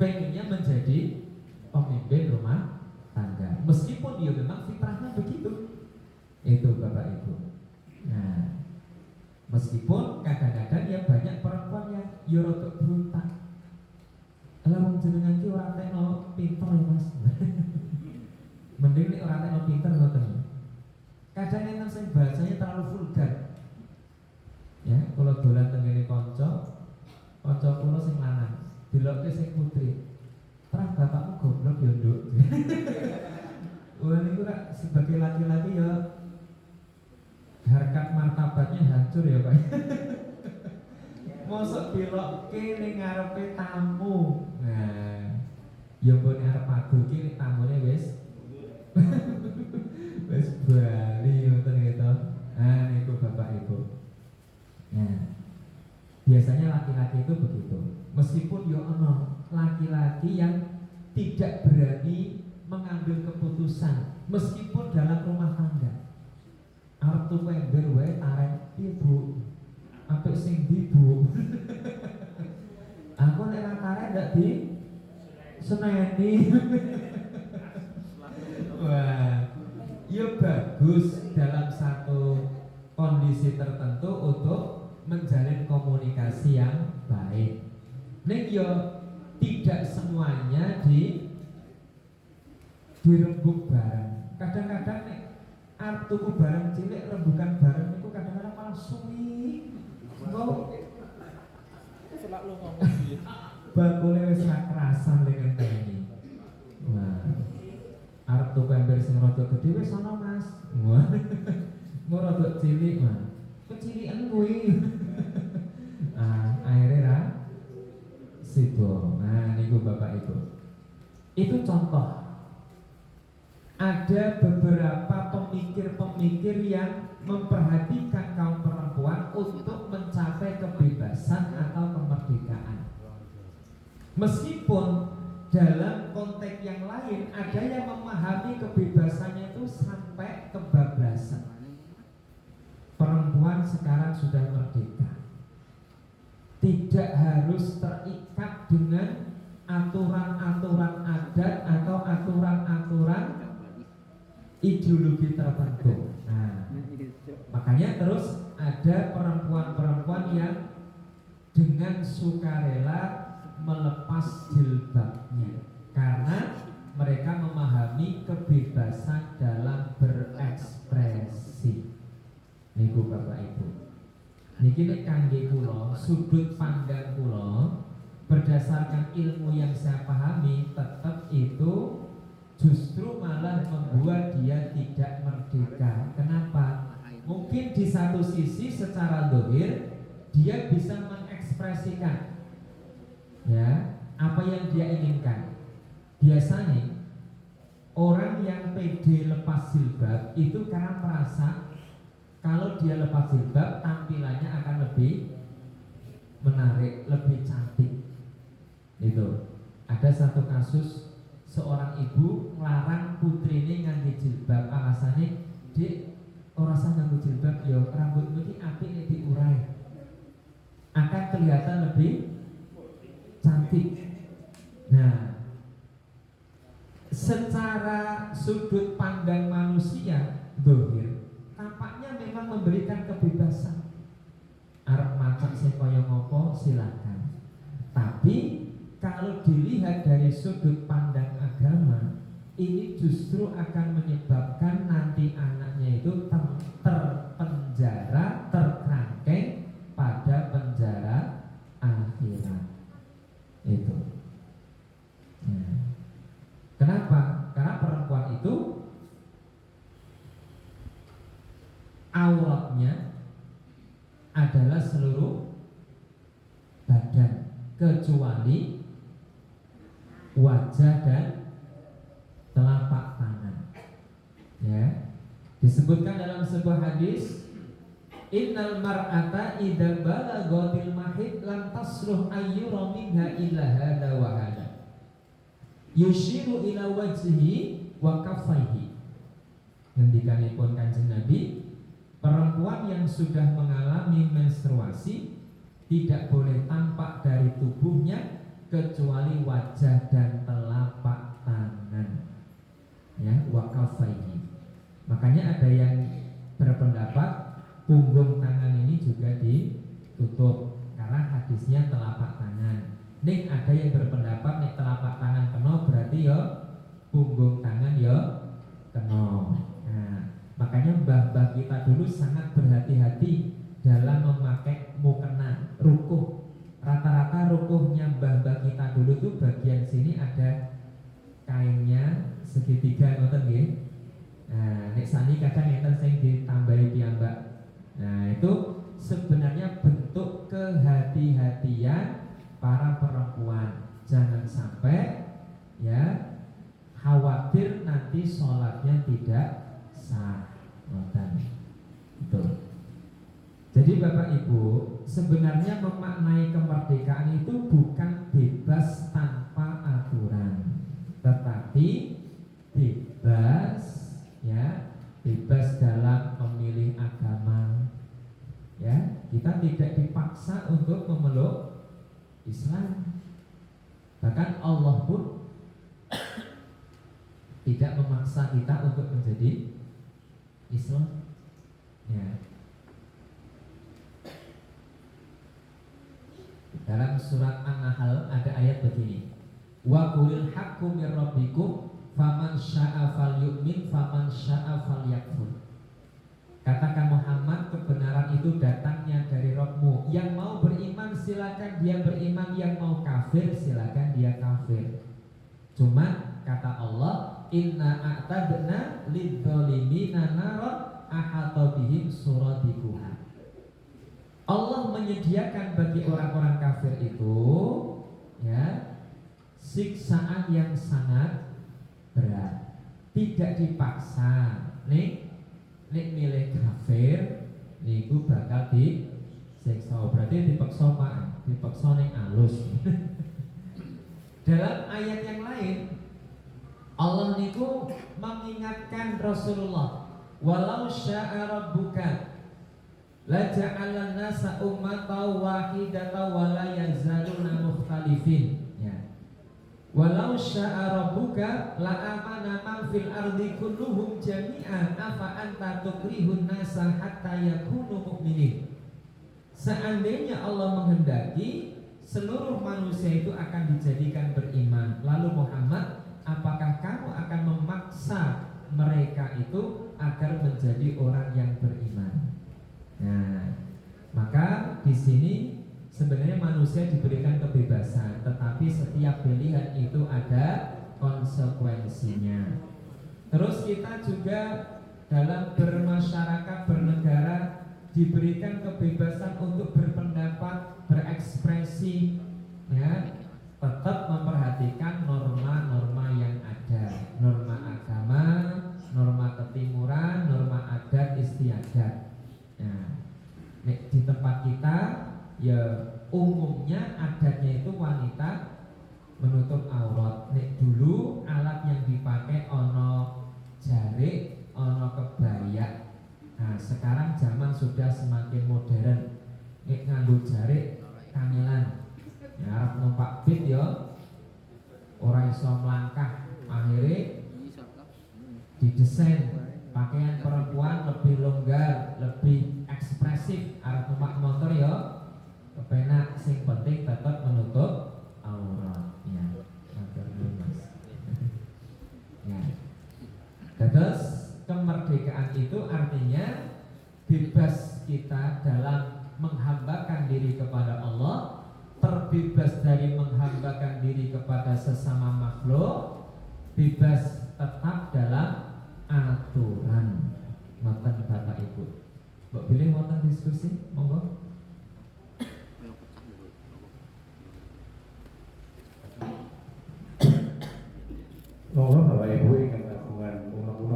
pengennya menjadi pemimpin rumah tangga. Meskipun dia memang fitrahnya begitu. Itu Bapak Ibu. Nah, meskipun kadang-kadang ya banyak perempuan yang yo rodok berontak. Lah wong jenengan ki ora tekno pinter ya Mas. Mending nek ora tekno pinter ngoten. Kadang enten sing bahasanya terlalu vulgar. Ya, kalau dolan tengene kanca kula sing lanang, dilokke sing putri. Terang bapakmu goblok ya, Nduk. Wah niku rak sebagai laki-laki ya harkat martabatnya hancur ya, Pak. Mosok dilokke ning ngarepe tamu. Nah, ya mbok arep padu ki tamune wis wis bali ngoten gitu. Ah niku Bapak Ibu. Nah, biasanya laki-laki itu begitu. Meskipun yo ono laki-laki yang tidak berani mengambil keputusan meskipun dalam rumah tangga. Arep tuku ember wae tarik ibu. Apik sing ndi, Bu? Aku nek ra tarik ndak di seneni. Wah, ya bagus dalam satu kondisi tertentu untuk menjalin komunikasi yang baik. Nek yo tidak semuanya dirembuk bareng. Kadang-kadang nek arep tuku barang cilik rembukan bareng niku kadang-kadang malah suwi. Engko Selalu ngomong gitu. bakule wis ra kerasan lek ngenteni. Wah. Arep tuku ember sing rada gedhe wis ana Mas. Wah. Mau rada cilik mah. Kecilikan kuwi. Akhirnya ra sido. Nah niku Bapak Ibu. Itu contoh. Ada beberapa pemikir-pemikir yang memperhatikan kaum perempuan untuk mencapai kebebasan atau kemerdekaan. Meskipun dalam konteks yang lain ada yang memahami kebebasannya itu sampai kebablasan. Perempuan sekarang sudah merdeka. Tidak harus terikat dengan aturan-aturan adat atau aturan-aturan ideologi tertentu. Nah, makanya terus ada perempuan-perempuan yang dengan sukarela melepas jilbabnya karena mereka memahami kebebasan dalam berekspresi. Niku Bapak Ibu. Niki nek kangge kula, sudut pandang kula berdasarkan ilmu yang saya pahami, tetap itu justru malah membuat dia tidak merdeka. Kenapa? Mungkin di satu sisi secara zahir dia bisa mengekspresikan ya apa yang dia inginkan. Biasanya orang yang pede lepas jilbab itu karena merasa kalau dia lepas jilbab tampilannya akan lebih menarik, lebih cantik. Itu ada satu kasus seorang ibu ngelarang putrinya nganggo jilbab, alasannya Dik ora usah nganggo jilbab ya rambutmu iki apik nek diurai akan kelihatan lebih cantik. Nah, secara sudut pandang manusia zahir tampaknya memang memberikan kebebasan. Arep macak sing kaya ngopo silakan. Tapi kalau dilihat dari sudut pandang agama, ini justru akan menyebabkan nanti anaknya itu terpenjara, terkerangkeng pada penjara akhirat. Itu. Nah, kenapa? Karena perempuan itu auratnya adalah seluruh badan kecuali wajah dan telapak tangan. Ya, disebutkan dalam sebuah hadis, innal mar'ata idza balaghatil mahid lam tasluh ayyura minha illa hada wa hada. Yushiru ila wajhihi wa kaffaihi. Ngendikanipun Kanjeng Nabi, perempuan yang sudah mengalami menstruasi tidak boleh tampak dari tubuhnya kecuali wajah dan telapak tangan. Ya, wa kaffaihi. Makanya ada yang berpendapat punggung tangan ini juga ditutup karena hadisnya telapak tangan. Nih ada yang berpendapat nih telapak tangan kena berarti ya punggung tangan ya kena. Nah, makanya mbah-mbah kita dulu sangat berhati-hati dalam memakai mukena, rukuh. Rata-rata rukuhnya mbah-mbah kita dulu tuh bagian sini ada kainnya segitiga ngoten nggih. Nah, nek sani kadang enten sing ditambahi piyambak. Nah, itu sebenarnya bentuk kehati-hatian para perempuan. Jangan sampai ya khawatir nanti sholatnya tidak sah. Betul. Jadi Bapak Ibu, sebenarnya memaknai kemerdekaan itu bukan bebas tanpa aturan, tetapi bebas ya, bebas dalam memilih agama. Ya, kita tidak dipaksa untuk memeluk Islam. Bahkan Allah pun tidak memaksa kita untuk menjadi Islam. Ya. Dalam surat An-Nahl ada ayat begini, wa qulil haqqu mir rabbikum faman syaa'a falyu'min faman syaa'a falyakfur. Katakan Muhammad, kebenaran itu datangnya dari Rabbmu. Yang mau beriman silakan dia beriman, yang mau kafir silakan dia kafir. Cuma kata Allah, inna a'tadna lidzalimina naran ahata bihim suradiquha. Allah menyediakan bagi orang-orang kafir itu ya siksaan yang sangat berat. Tidak dipaksa. Nek milih kafir niku bakal disiksa. Berarti dipaksa Pak, dipaksa ning alus. Dalam ayat yang lain Allah niku mengingatkan Rasulullah, walau syaa rabbuka la ja'alan nasa ummatan wahidatan wa la yazaluna mukhtalifin. Ya. Walau syaa rabbuka la amana man fil ardi kulluhum jami'an afa anta tukrihun nasa hatta yakunu mu'minin. Seandainya Allah menghendaki seluruh manusia itu akan dijadikan beriman, lalu Muhammad, apakah kamu akan memaksa mereka itu agar menjadi orang yang beriman? Nah, maka di sini sebenarnya manusia diberikan kebebasan, tetapi setiap pilihan itu ada konsekuensinya. Terus kita juga dalam bermasyarakat, bernegara diberikan kebebasan untuk berpendapat, berekspresi, ya, tetap memperhatikan norma-norma yang ada, norma agama, norma ketimuran, norma adat istiadat. Nah, di tempat kita ya umumnya adatnya itu wanita menutup aurat. Nek dulu alat yang dipakai ono jarik, ono kebaya. Nah, sekarang zaman sudah semakin modern. Nek nganggo jarik kamilan. Ya arep numpak bit ya ora iso mlangkah. Akhirnya didesain pakaian perempuan lebih longgar, lebih ekspresif. Arep numpak motor ya kepenak, sing penting tetap menutup aurat ya. Mas. Ya. Terus kemerdekaan itu artinya bebas kita dalam menghambakan diri kepada Allah, terbebas dari menghambakan diri kepada sesama makhluk, bebas tetap dalam aturan. Matan Bapak Ibu, mbok pilih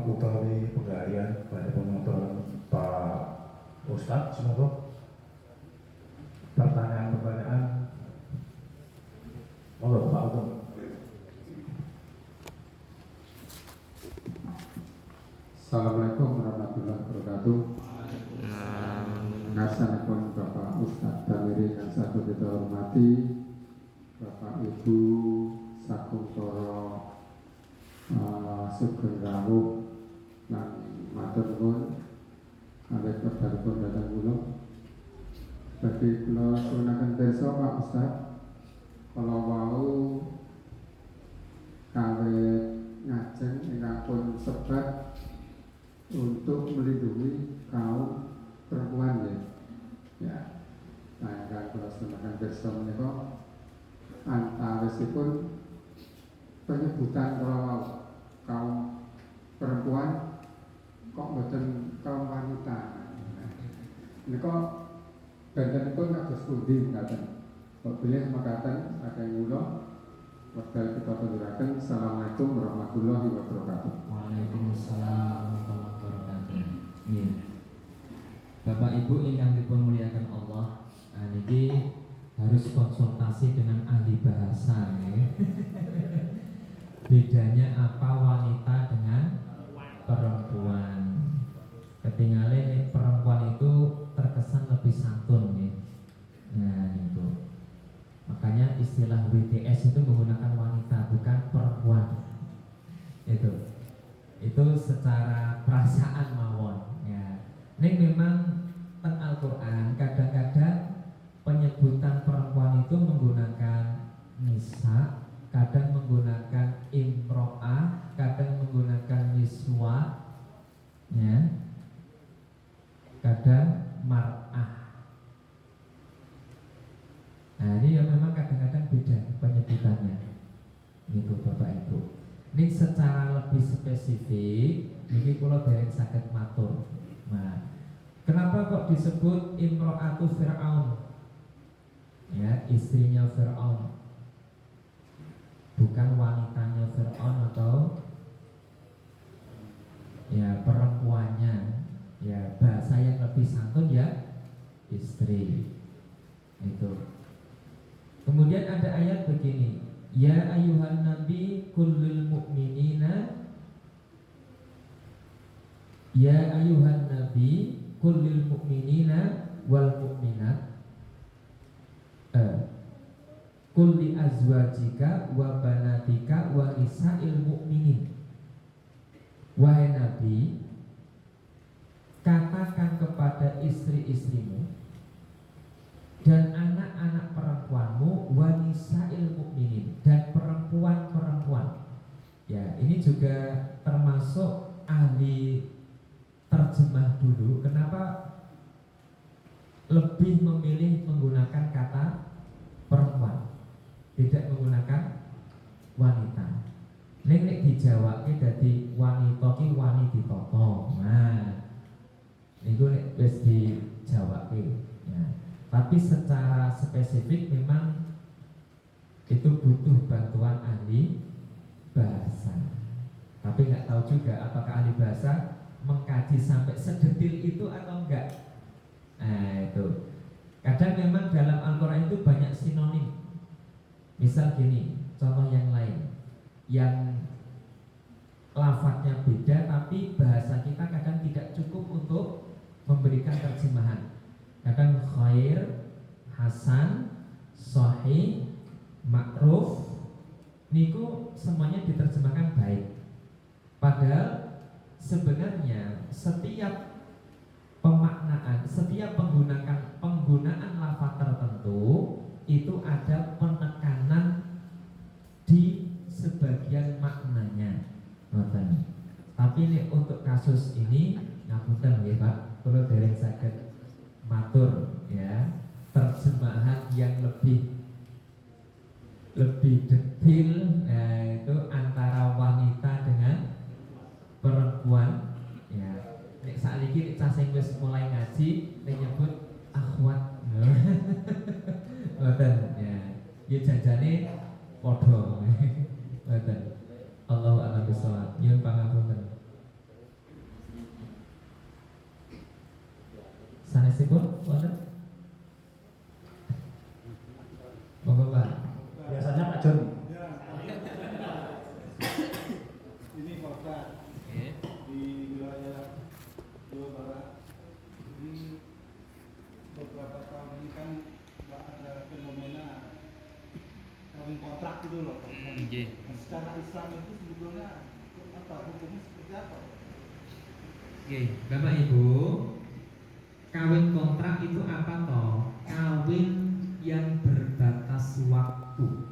utawi penggalian pada penonton Pak Ustadz, semoga pertanyaan-pertanyaan monggo Pak Utung. Assalamualaikum warahmatullahi wabarakatuh. Ngasanipun Bapak Ustadz Damiri yang satu kita hormati, Bapak Ibu Sakuntoro Sugeng Rawuh lan matur nuwun kalih kedaripun dhateng kula. Badhe kula suwunaken pirsa Pak Ustadz, kala wau kawit ngajeng ingkang pun sebat untuk melindungi kaum perempuan ya. Nah, ingkang kula suwunaken pirsa menika antawisipun penyebutan kalau kaum perempuan kok mboten kaum wanita. Ini kok bentenipun kados pundi ngaten. Kok bilih makaten saking kula wekdal kita aturaken. Assalamualaikum warahmatullahi wabarakatuh. Waalaikumsalam warahmatullahi wabarakatuh. Amin. Bapak Ibu ingkang dipunmuliakan Allah, niki harus konsultasi dengan ahli bahasa ya. Bedanya apa wanita dengan perempuan? Ketinggalan perempuan itu terkesan lebih santun ya. Nah itu. Makanya istilah WTS itu menggunakan wanita bukan perempuan. Itu secara perasaan mawon ya. Ini memang teng Al-Qur'an kadang-kadang penyebutan perempuan itu menggunakan nisa, kadang menggunakan imro'ah, kadang menggunakan niswa ya, kadang mar'ah. Nah ini yang memang kadang-kadang beda penyebutannya gitu Bapak Ibu. Ini secara lebih spesifik ini kalau dereng saged matur. Nah, kenapa kok disebut imro'atu Fir'aun? Ya, istrinya Fir'aun, bukan wanitanya Fir'aun atau ya perempuannya. Ya, bahasa yang lebih santun ya istri itu. Kemudian ada ayat begini, ya ayuhan nabi kullil mu'minina, ya ayuhan nabi kullil mu'minina wal mu'minat kulli azwajika wa banatika wa nisa'il mu'minin. Wahai Nabi, katakan kepada istri-istrimu dan anak-anak perempuanmu wa nisa'il mu'minin, dan perempuan-perempuan. Ya, ini juga termasuk ahli terjemah dulu. Kenapa lebih memilih menggunakan kata perempuan, tidak menggunakan wanita? Nek dijawabke dadi wanita ki wani ditata. Nah, niku nek wis dijawabke. Ya. Tapi secara spesifik memang itu butuh bantuan ahli bahasa. Tapi nggak tahu juga apakah ahli bahasa mengkaji sampai sedetil itu atau enggak. Nah itu kadang memang dalam Al-Quran itu banyak sinonim. Misal gini, contoh yang lain yang lafadznya beda tapi bahasa kita kadang tidak cukup untuk memberikan terjemahan. Kadang khair, hasan, sahih, ma'ruf niku semuanya diterjemahkan baik. Padahal sebenarnya setiap pemaknaan, setiap penggunaan lafaz tertentu itu ada penekanan di sebagian maknanya. Tapi ini untuk kasus ini ngapunten ya Pak, kalau dereng saged matur ya terjemahan yang lebih detail itu antara wanita dengan perempuan ya. Nek saiki nek cah sing wis mulai ngaji nek nyebut akhwat. Ngoten ya. Ya jajane padha. Ngoten. Allahu a'lam bishawab. Nyuwun pangapunten. sanesipun wonten? Monggo Pak. Biasanya Pak Joni. Ini kota Nggih. di wilayah Jawa Barat. Jadi beberapa tahun ini kan ada fenomena kawin kontrak gitu loh. Nggih. Nah, secara Islam itu sebetulnya apa hukumnya seperti apa? Oke, Bapak Ibu, kawin kontrak itu apa toh? Kawin yang berbatas waktu.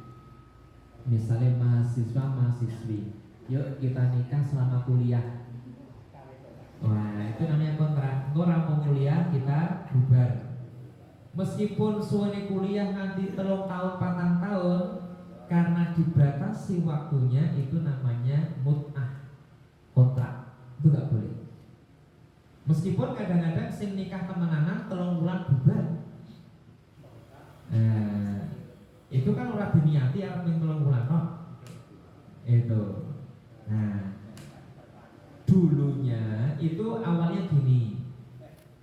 Misalnya mahasiswa mahasiswi, yuk kita nikah selama kuliah. Wah, itu namanya kontrak. Orang mau kuliah kita bubar. Meskipun suami kuliah nanti 3 tahun 4 tahun, karena dibatasi waktunya itu namanya mut'ah, kontrak. Itu nggak boleh. Meskipun kadang-kadang sing nikah temenanan 3 bulan bubar. Nah, itu kan ora diniati arep ping 3 bulan kok. Itu. Nah, dulunya itu awalnya gini.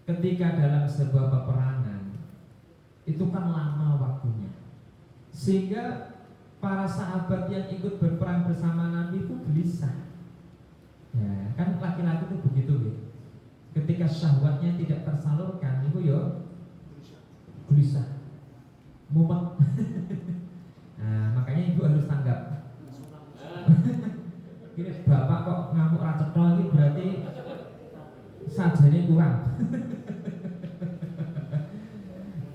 Ketika dalam sebuah peperangan itu kan lama waktunya. Sehingga para sahabat yang ikut berperang bersama Nabi itu gelisah. Ya, kan laki-laki itu begitu gitu. Ketika syahwatnya tidak tersalurkan itu ya gelisah, mumet. Nah, makanya ibu harus tanggap. Ini bapak kok ngamuk racetho ini berarti sajane kurang.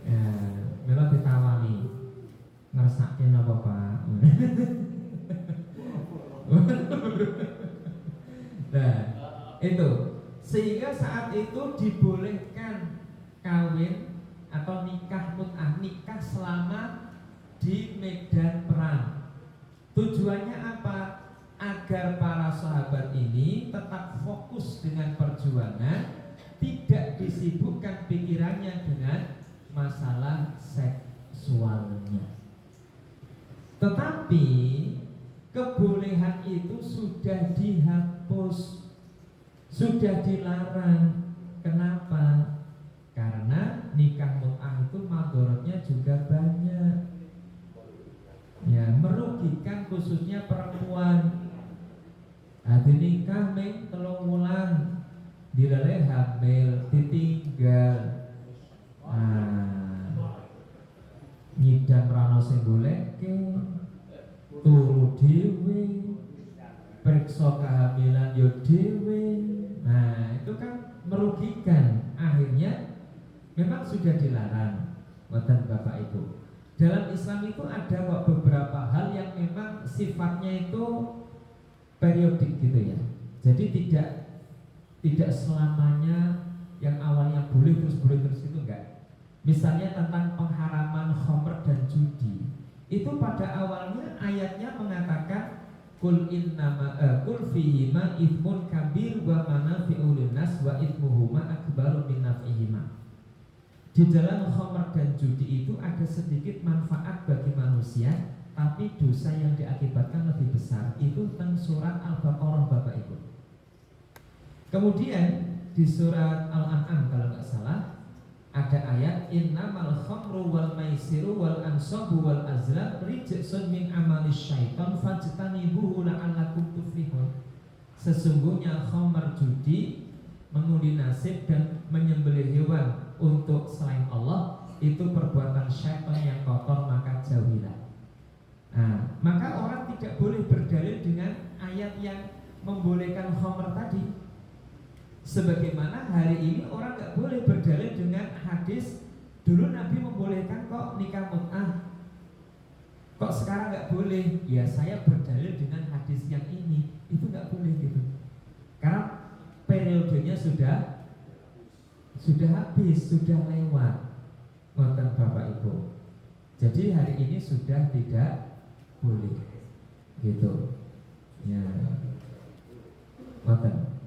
Ya, melo ditawani ngersake napa Pak. Nah, itu sehingga saat itu dibolehkan kawin atau nikah mut'ah, nikah selama di medan perang. Tujuannya apa? Agar para sahabat ini tetap fokus dengan perjuangan, tidak disibukkan pikirannya dengan masalah seksualnya. Tetapi kebolehan itu sudah dihapus, sudah dilarang. Kenapa? Karena nikah mut'ah itu madorotnya juga banyak. Ya, merugikan khususnya perempuan. Adi nikah meng 3 wulan, dileleh hamil, ditinggal. Nyidam rano sing goleke, turu dhewe, periksa kehamilan yo dhewe. Nah, itu kan merugikan. Akhirnya memang sudah dilarang. Wonten Bapak Ibu. Dalam Islam itu ada kok beberapa hal yang memang sifatnya itu periodik gitu ya. Jadi tidak selamanya yang awalnya boleh terus itu enggak. Misalnya tentang pengharaman khamr dan judi. Itu pada awalnya ayatnya mengatakan kul fihima ithmun kabir wa manafi'u linnas wa ithmuhuma akbaru min naf'ihima. Di dalam khamr dan judi itu ada sedikit manfaat bagi manusia, tapi dosa yang diakibatkan lebih besar. Itu tentang surat Al-Baqarah Bapak Ibu. Kemudian di surat Al-An'am kalau nggak salah ada ayat innamal khamru wal maisiru wal ansabu wal azlam rijsun min amalis syaitan fajtanibuhu la'allakum tuflihun. Sesungguhnya khamr, judi, mengundi nasib dan menyembelih hewan untuk selain Allah itu perbuatan syaitan yang kotor, maka jauhilah. Nah, maka orang tidak boleh berdalil dengan ayat yang membolehkan khamr tadi. Sebagaimana hari ini orang nggak boleh berdalil dengan hadis dulu Nabi membolehkan kok nikah mut'ah, kok sekarang nggak boleh. Ya saya berdalil dengan hadis yang ini, itu nggak boleh gitu. Karena periodenya sudah habis, sudah lewat. Wonten Bapak Ibu. Jadi hari ini sudah tidak boleh gitu. Ya. Wonten.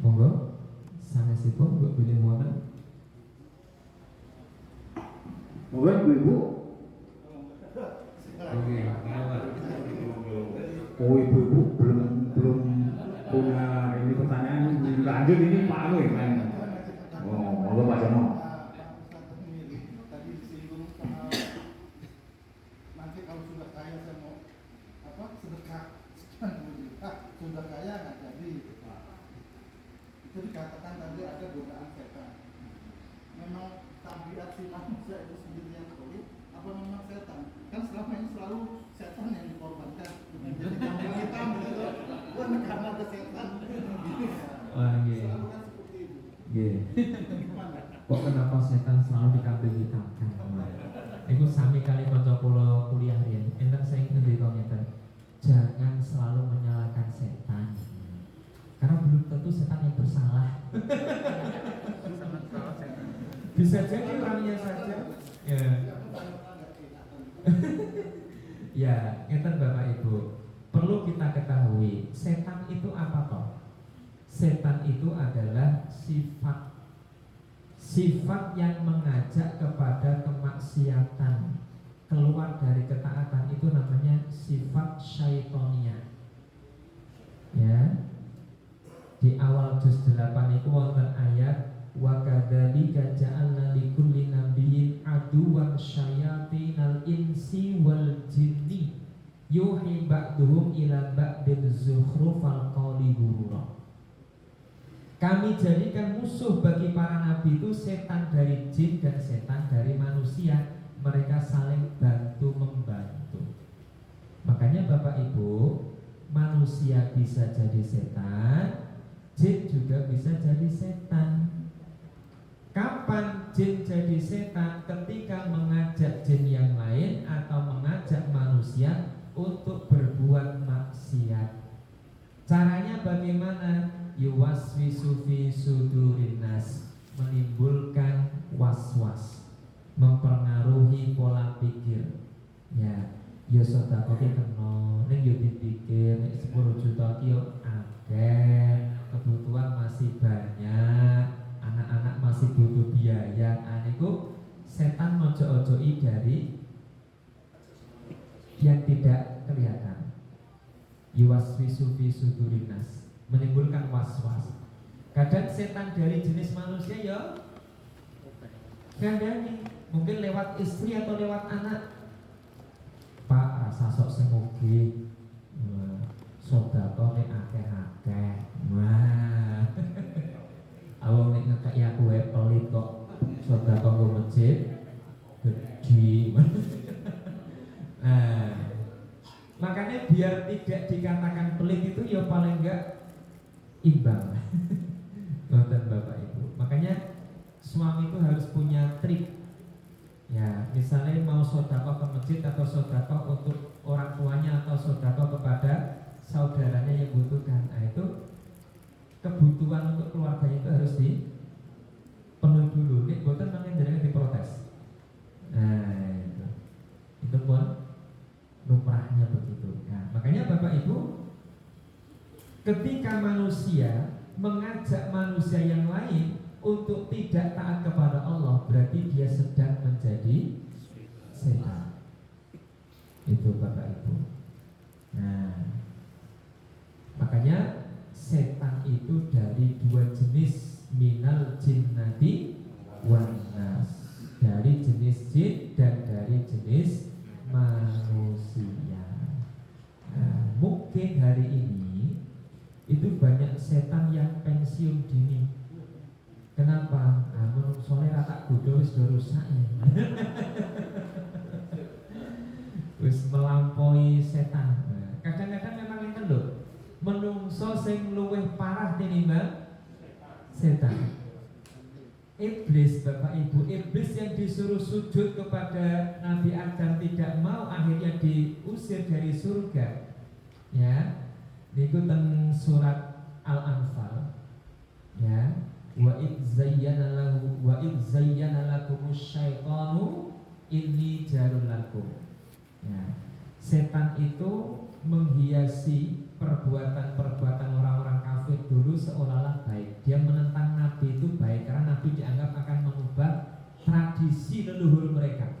Monggo sanesipun mbok bilih wonten. Monggo Ibu. Oke, Oh ibu belum punya ini pertanyaan lanjut ini Pak Anu ya. saya nggak jadi. Itu dikatakan tadi ada godaan setan. Memang tabiat si manusia itu sendiri yang sulit, apa memang setan? Kan selama ini selalu setan yang dikorbankan. Jadi kambing hitam gitu. Wah, karena ada setan. Wah, iya. Selalu kan seperti itu. Iya. Gimana? Kok kenapa setan selalu dikambing hitamkan? Iku sami kali kanca kula kuliah riyen. Enten sing ngendika ngeten. Jangan selalu menyalahkan setan. Karena belum tentu setan yang bersalah. Bisa jadi orangnya saja. Ya. Ya, ngeten Bapak Ibu. Perlu kita ketahui, setan itu apa toh? Setan itu adalah sifat yang mengajak kepada kemaksiatan, keluar dari ketaatan, itu namanya sifat syaitonia. Ya. Di awal juz 8 itu wonten ayat wa kadzalika ja'alna likulli nabiyyin aduwwan syayatinal insi wal jinni yuhi ba'duhum ila ba'din zukhrufal qawli ghurura. Kami jadikan musuh bagi para nabi itu setan dari jin dan setan dari manusia. Mereka saling bantu membantu. Makanya Bapak Ibu, manusia bisa jadi setan, jin juga bisa jadi setan. Kapan jin jadi setan? Ketika mengajak jin yang lain atau mengajak manusia untuk berbuat maksiat. Caranya bagaimana? Yuwaswisu fi sudurin nas, menimbulkan was-was, mempengaruhi pola pikir. Ya, yo sedekah ki kena, ning yo dipikir nek 10 juta ki yo akeh, kebutuhan masih banyak, anak-anak masih butuh biaya. Aniku setan mojo-ojoi dari yang tidak kelihatan. Yuwaswisu fi sudurin nas, menimbulkan was-was. Kadang setan dari jenis manusia ya kadang mungkin lewat istri atau lewat anak. Pak rasa sok semugi sedekah nek akeh-akeh. Wah. Awang nek ngekeki aku wae pelit kok sedekah go masjid gede. Nah, makanya biar tidak dikatakan pelit itu ya paling enggak imbang. Ngoten Bapak Ibu. Makanya suami itu harus punya trik. Ya, misalnya mau sedekah ke masjid atau sedekah untuk orang tuanya atau sedekah kepada saudaranya yang butuhkan. Nah, itu kebutuhan untuk keluarganya itu harus dipenuhi dulu. Nek boten mangke jenengan diprotes. Nah, itu pun lumrahnya begitu. Nah, makanya Bapak Ibu, ketika manusia mengajak manusia yang lain untuk tidak taat kepada Allah, berarti dia sedang menjadi setan. Itu Bapak Ibu. Nah, makanya setan itu dari dua jenis, minal jinnati wan nas, dari jenis jin dan dari jenis manusia. Nah, mungkin hari ini itu banyak setan yang pensiun dini. Kenapa? Menurut soleh rata kudo wis do rusak ya. Wis melampaui setan. Kadang-kadang memang itu lho, menungso sing luwih parah tinimbang setan. Iblis, Bapak Ibu, iblis yang disuruh sujud kepada Nabi Adam tidak mau, akhirnya diusir dari surga. Ya, niku teng surat Al-Anfal. Ya, wa idz zayyana lakumus syaitanu inni jarul lakum. Ya, setan itu menghiasi perbuatan-perbuatan orang-orang kafir dulu seolah-olah baik. Dia menentang Nabi itu baik karena Nabi dianggap akan mengubah tradisi leluhur mereka.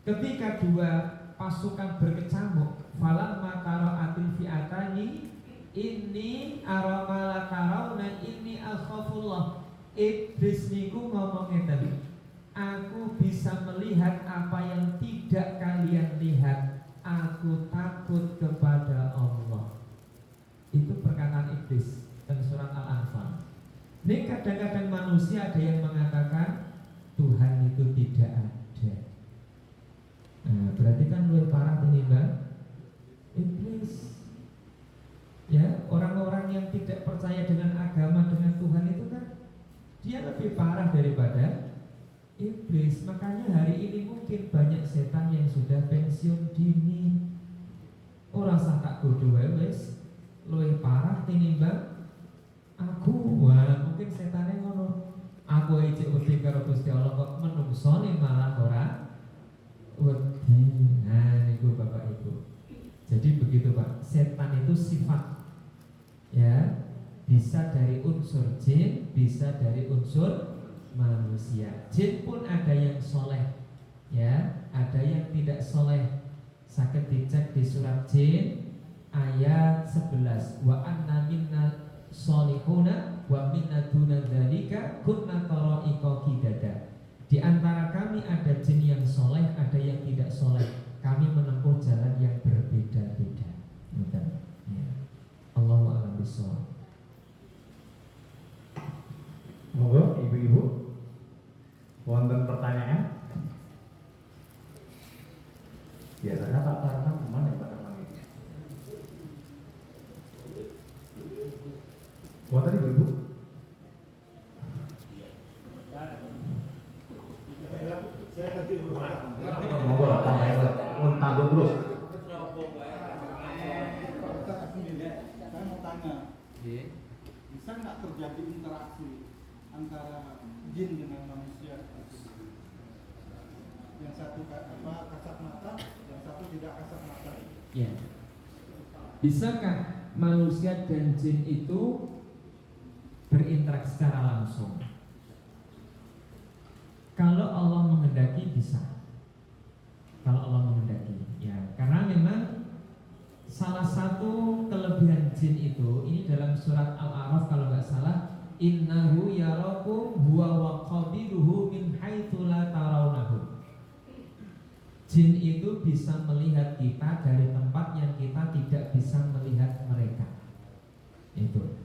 Ketika dua pasukan berkecamuk, falamma tara'atil fi'atani inni aramala tarawna inni akhafullah. Iblis niku ngomong ngeten, aku bisa melihat apa yang tidak kalian lihat. Aku takut kepada Allah. Itu perkataan iblis dalam surat Al-Anfal. Ini kadang-kadang manusia ada yang mengatakan Tuhan itu tidak ada. Nah, berarti kan lebih parah tinimbang iblis. Ya, orang-orang yang tidak percaya dengan agama, dengan Tuhan itu kan dia lebih parah daripada iblis. Makanya hari ini mungkin banyak setan yang sudah pensiun dini. Orang tak kudu wes lebih parah tinimbang aku. Wah, mungkin setannya ngono. Aku ijek wedi karo Gusti Allah kok menungsone malah ora wedi. Nah, niku Bapak Ibu. Jadi begitu Pak, setan itu sifat ya, bisa dari unsur jin, bisa dari unsur manusia. Jin pun ada yang soleh ya, ada yang tidak soleh. Sakit dicek di surat jin ayat 11, wa anna minna solihuna wa minna duna dzalika kunna tara'iqa qidada. Di antara kami ada jin yang soleh, ada yang tidak soleh. Kami menempuh jalan yang berbeda-beda. Ya. Allahu a'lam bishawab. Monggo ibu-ibu, wonten pertanyaan? Biasanya Pak Tarna kemana Pak Tarna ini? Wonten ibu-ibu? Monggo tambahin, tanggung terus. Saya mau tanya, bisa nggak terjadi interaksi antara jin dengan manusia? Yang satu kasat mata, yang satu tidak kasat mata. Ya. Bisakah manusia dan jin itu berinteraksi secara langsung? Kalau Allah menghendaki bisa. Kalau Allah menghendaki, ya. Karena memang salah satu kelebihan jin itu, ini dalam surat Al-A'raf kalau nggak salah, innahu yarakum huwa wa qabiluhu min haitsu la tarawnahu. Jin itu bisa melihat kita dari tempat yang kita tidak bisa melihat mereka. Itu.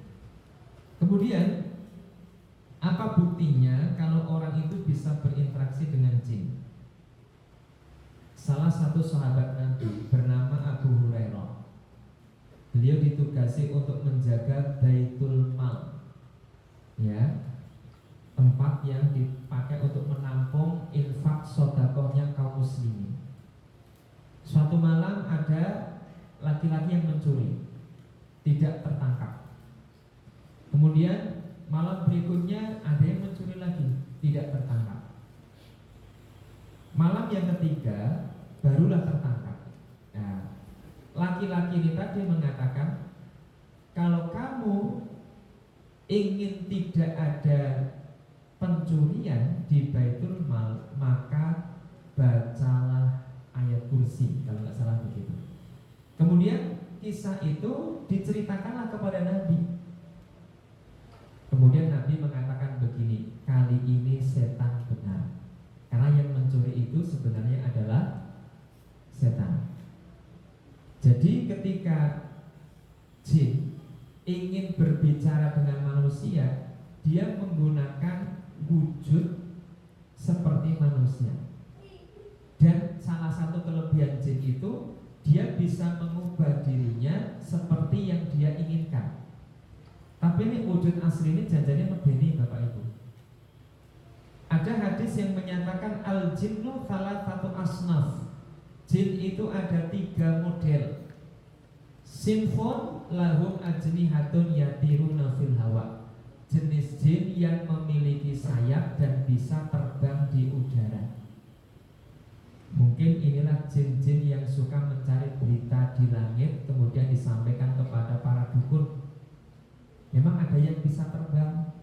Kemudian apa buktinya kalau orang itu bisa berinteraksi dengan jin? Salah satu sahabat Nabi bernama Abu Hurairah. Beliau ditugasi untuk menjaga Baitul Mal, ya, tempat yang dipakai untuk menampung infak sedekahnya kaum muslimin. Suatu malam ada laki-laki yang mencuri, tidak tertangkap. Kemudian malam berikutnya ada yang mencuri lagi, tidak tertangkap. Malam yang ketiga barulah tertangkap. Nah, laki-laki ini tadi mengatakan, kalau kamu ingin tidak ada pencurian di Baitul Mal, maka bacalah ayat kursi, kalau nggak salah begitu. Kemudian kisah itu diceritakanlah kepada Nabi. Kemudian Nabi mengatakan begini, kali ini setan benar, karena yang mencuri itu sebenarnya adalah setan. Jadi ketika jin ingin berbicara dengan manusia, dia menggunakan wujud seperti manusia. Dan salah satu kelebihan jin itu, dia bisa mengubah dirinya seperti yang dia inginkan. Tapi ini wujud asli ini janjinya medeni Bapak Ibu. Ada hadis yang menyatakan al-jinnu thalathatu asnaf. Jin itu ada 3 model. Sinfun lahum ajnihatun yatiruna fil hawa. Jenis jin yang memiliki sayap dan bisa terbang di udara. Mungkin inilah jin-jin yang suka mencari berita di langit kemudian disampaikan kepada para dukun. Memang ada yang bisa terbang.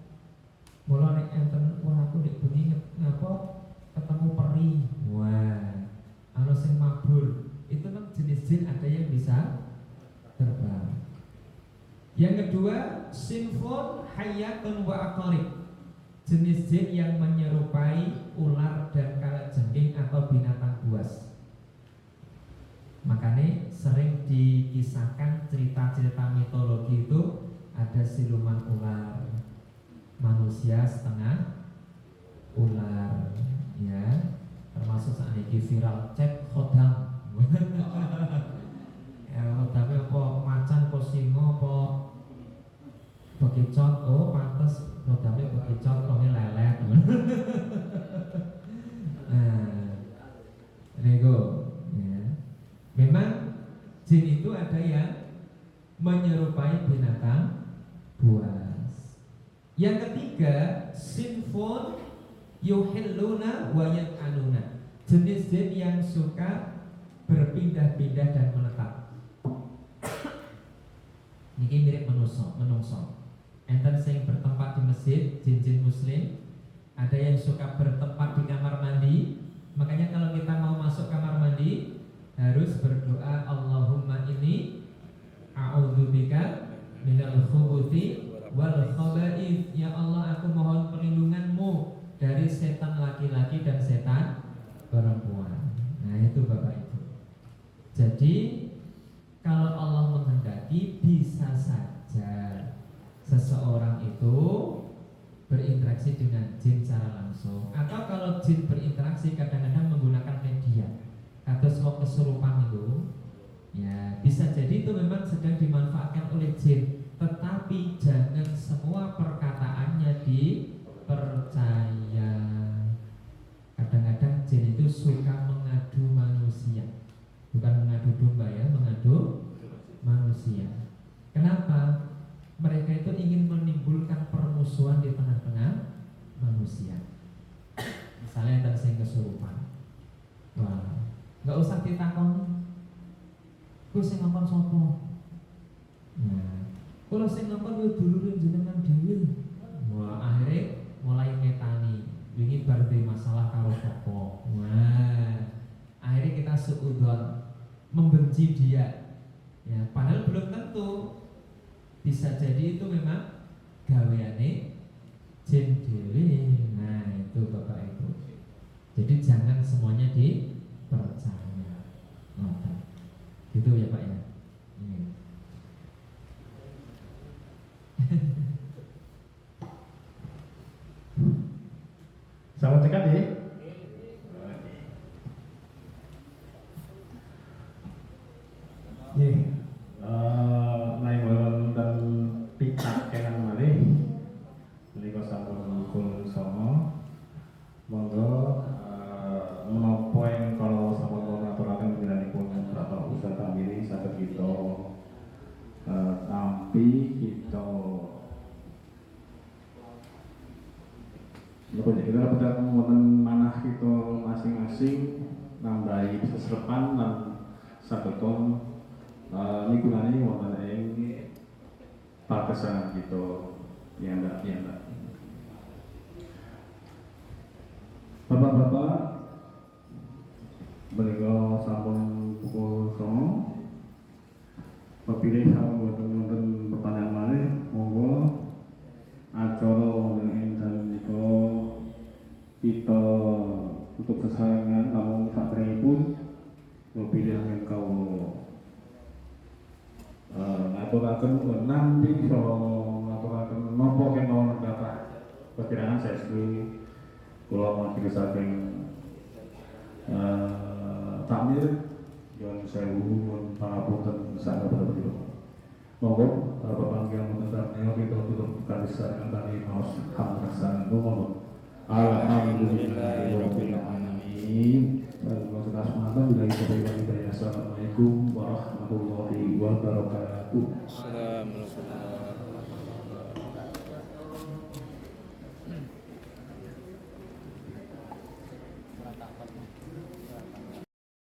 Mula nek enten wah aku nek bengi ngapa ketemu peri. Wah, ana sing mabur. Itu kan jenis jin ada yang bisa terbang. Yang kedua, sinfon hayatun wa aqarib. Jenis jin yang menyerupai ular dan kalajengking atau binatang buas. Makanya sering dikisahkan cerita-cerita mitologi itu ada siluman ular, manusia setengah ular, ya. Termasuk saat ini viral cek khodam. Ya, khodamnya apa macan, apa singo, apa bekicot. Oh, pantes khodamnya bekicot, ini lelet. Nah, nego, ya. Memang jin itu ada yang menyerupai binatang buas. Yang ketiga, sinful yuhilluna wa yan'aluna. Jenis jin yang suka berpindah-pindah dan menetap. Niki mirip menungso. Enten sing bertempat di masjid, jin-jin muslim. Ada yang suka bertempat di kamar mandi. Makanya kalau kita mau masuk kamar mandi harus berdoa, Allahumma inni a'udzubika minal khubuthi wal khaba'ith. Ya Allah, aku mohon perlindunganmu dari setan laki-laki dan setan perempuan. Nah, itu Bapak Ibu. Jadi kalau Allah menghendaki bisa saja seseorang itu berinteraksi dengan jin secara langsung, atau kalau jin berinteraksi kadang-kadang menggunakan media atau semua kesurupan itu, ya bisa jadi itu memang sedang dimanfaatkan oleh jin, tetapi jangan semua perkataannya dipercaya. Kadang-kadang jin itu suka mengadu manusia, bukan mengadu domba ya, mengadu manusia. Kenapa? Mereka itu ingin menimbulkan permusuhan di tengah-tengah manusia. Misalnya ada yang kesurupan, wah, nggak usah ditakoni, gue sing ngomong sopo. Nah, kalau sing ngomong gue dulurin jenengan dewi. Wah, akhirnya mulai metani, ingin berarti masalah kalau sopo. Wah, akhirnya kita suudon, membenci dia. Ya, padahal belum tentu. Bisa jadi itu memang gaweane jin dewi. Nah, itu Bapak Ibu. Jadi jangan semuanya dipercaya. Gitu ya Pak ya. Ini. Salam cekat ya. Naik wonten pitak kenan malih menika sampun pukul 09.00. Monggo menapa ing kalau sampun ngaturaken panjenenganipun Bapak Ustaz Tamiri saged kita tampi kita kita dapat wonten manah kita masing-masing nambahi seserepan lan sabeton migunani wonten ing pakesan kita piyambak. Bapak-bapak, menika sampun pukul 09.00. Kepilih sampun wonten pertanyaan malih, monggo acara wonten ing dalem nika kita tutup sesarengan namung sakderengipun kepilih ing kawula. Ngaturaken nampi iso ngaturaken napa kemawon kathah perkiraan saestu kula matur saking takmir yon sewu pun pangapunten saged betul. Monggo pepanggihan wonten dalem kita tutup kalisan kami maos hamdasan monggo. Alhamdulillahirabbil alamin. Assalamualaikum warahmatullahi wabarakatuh. Assalamualaikum.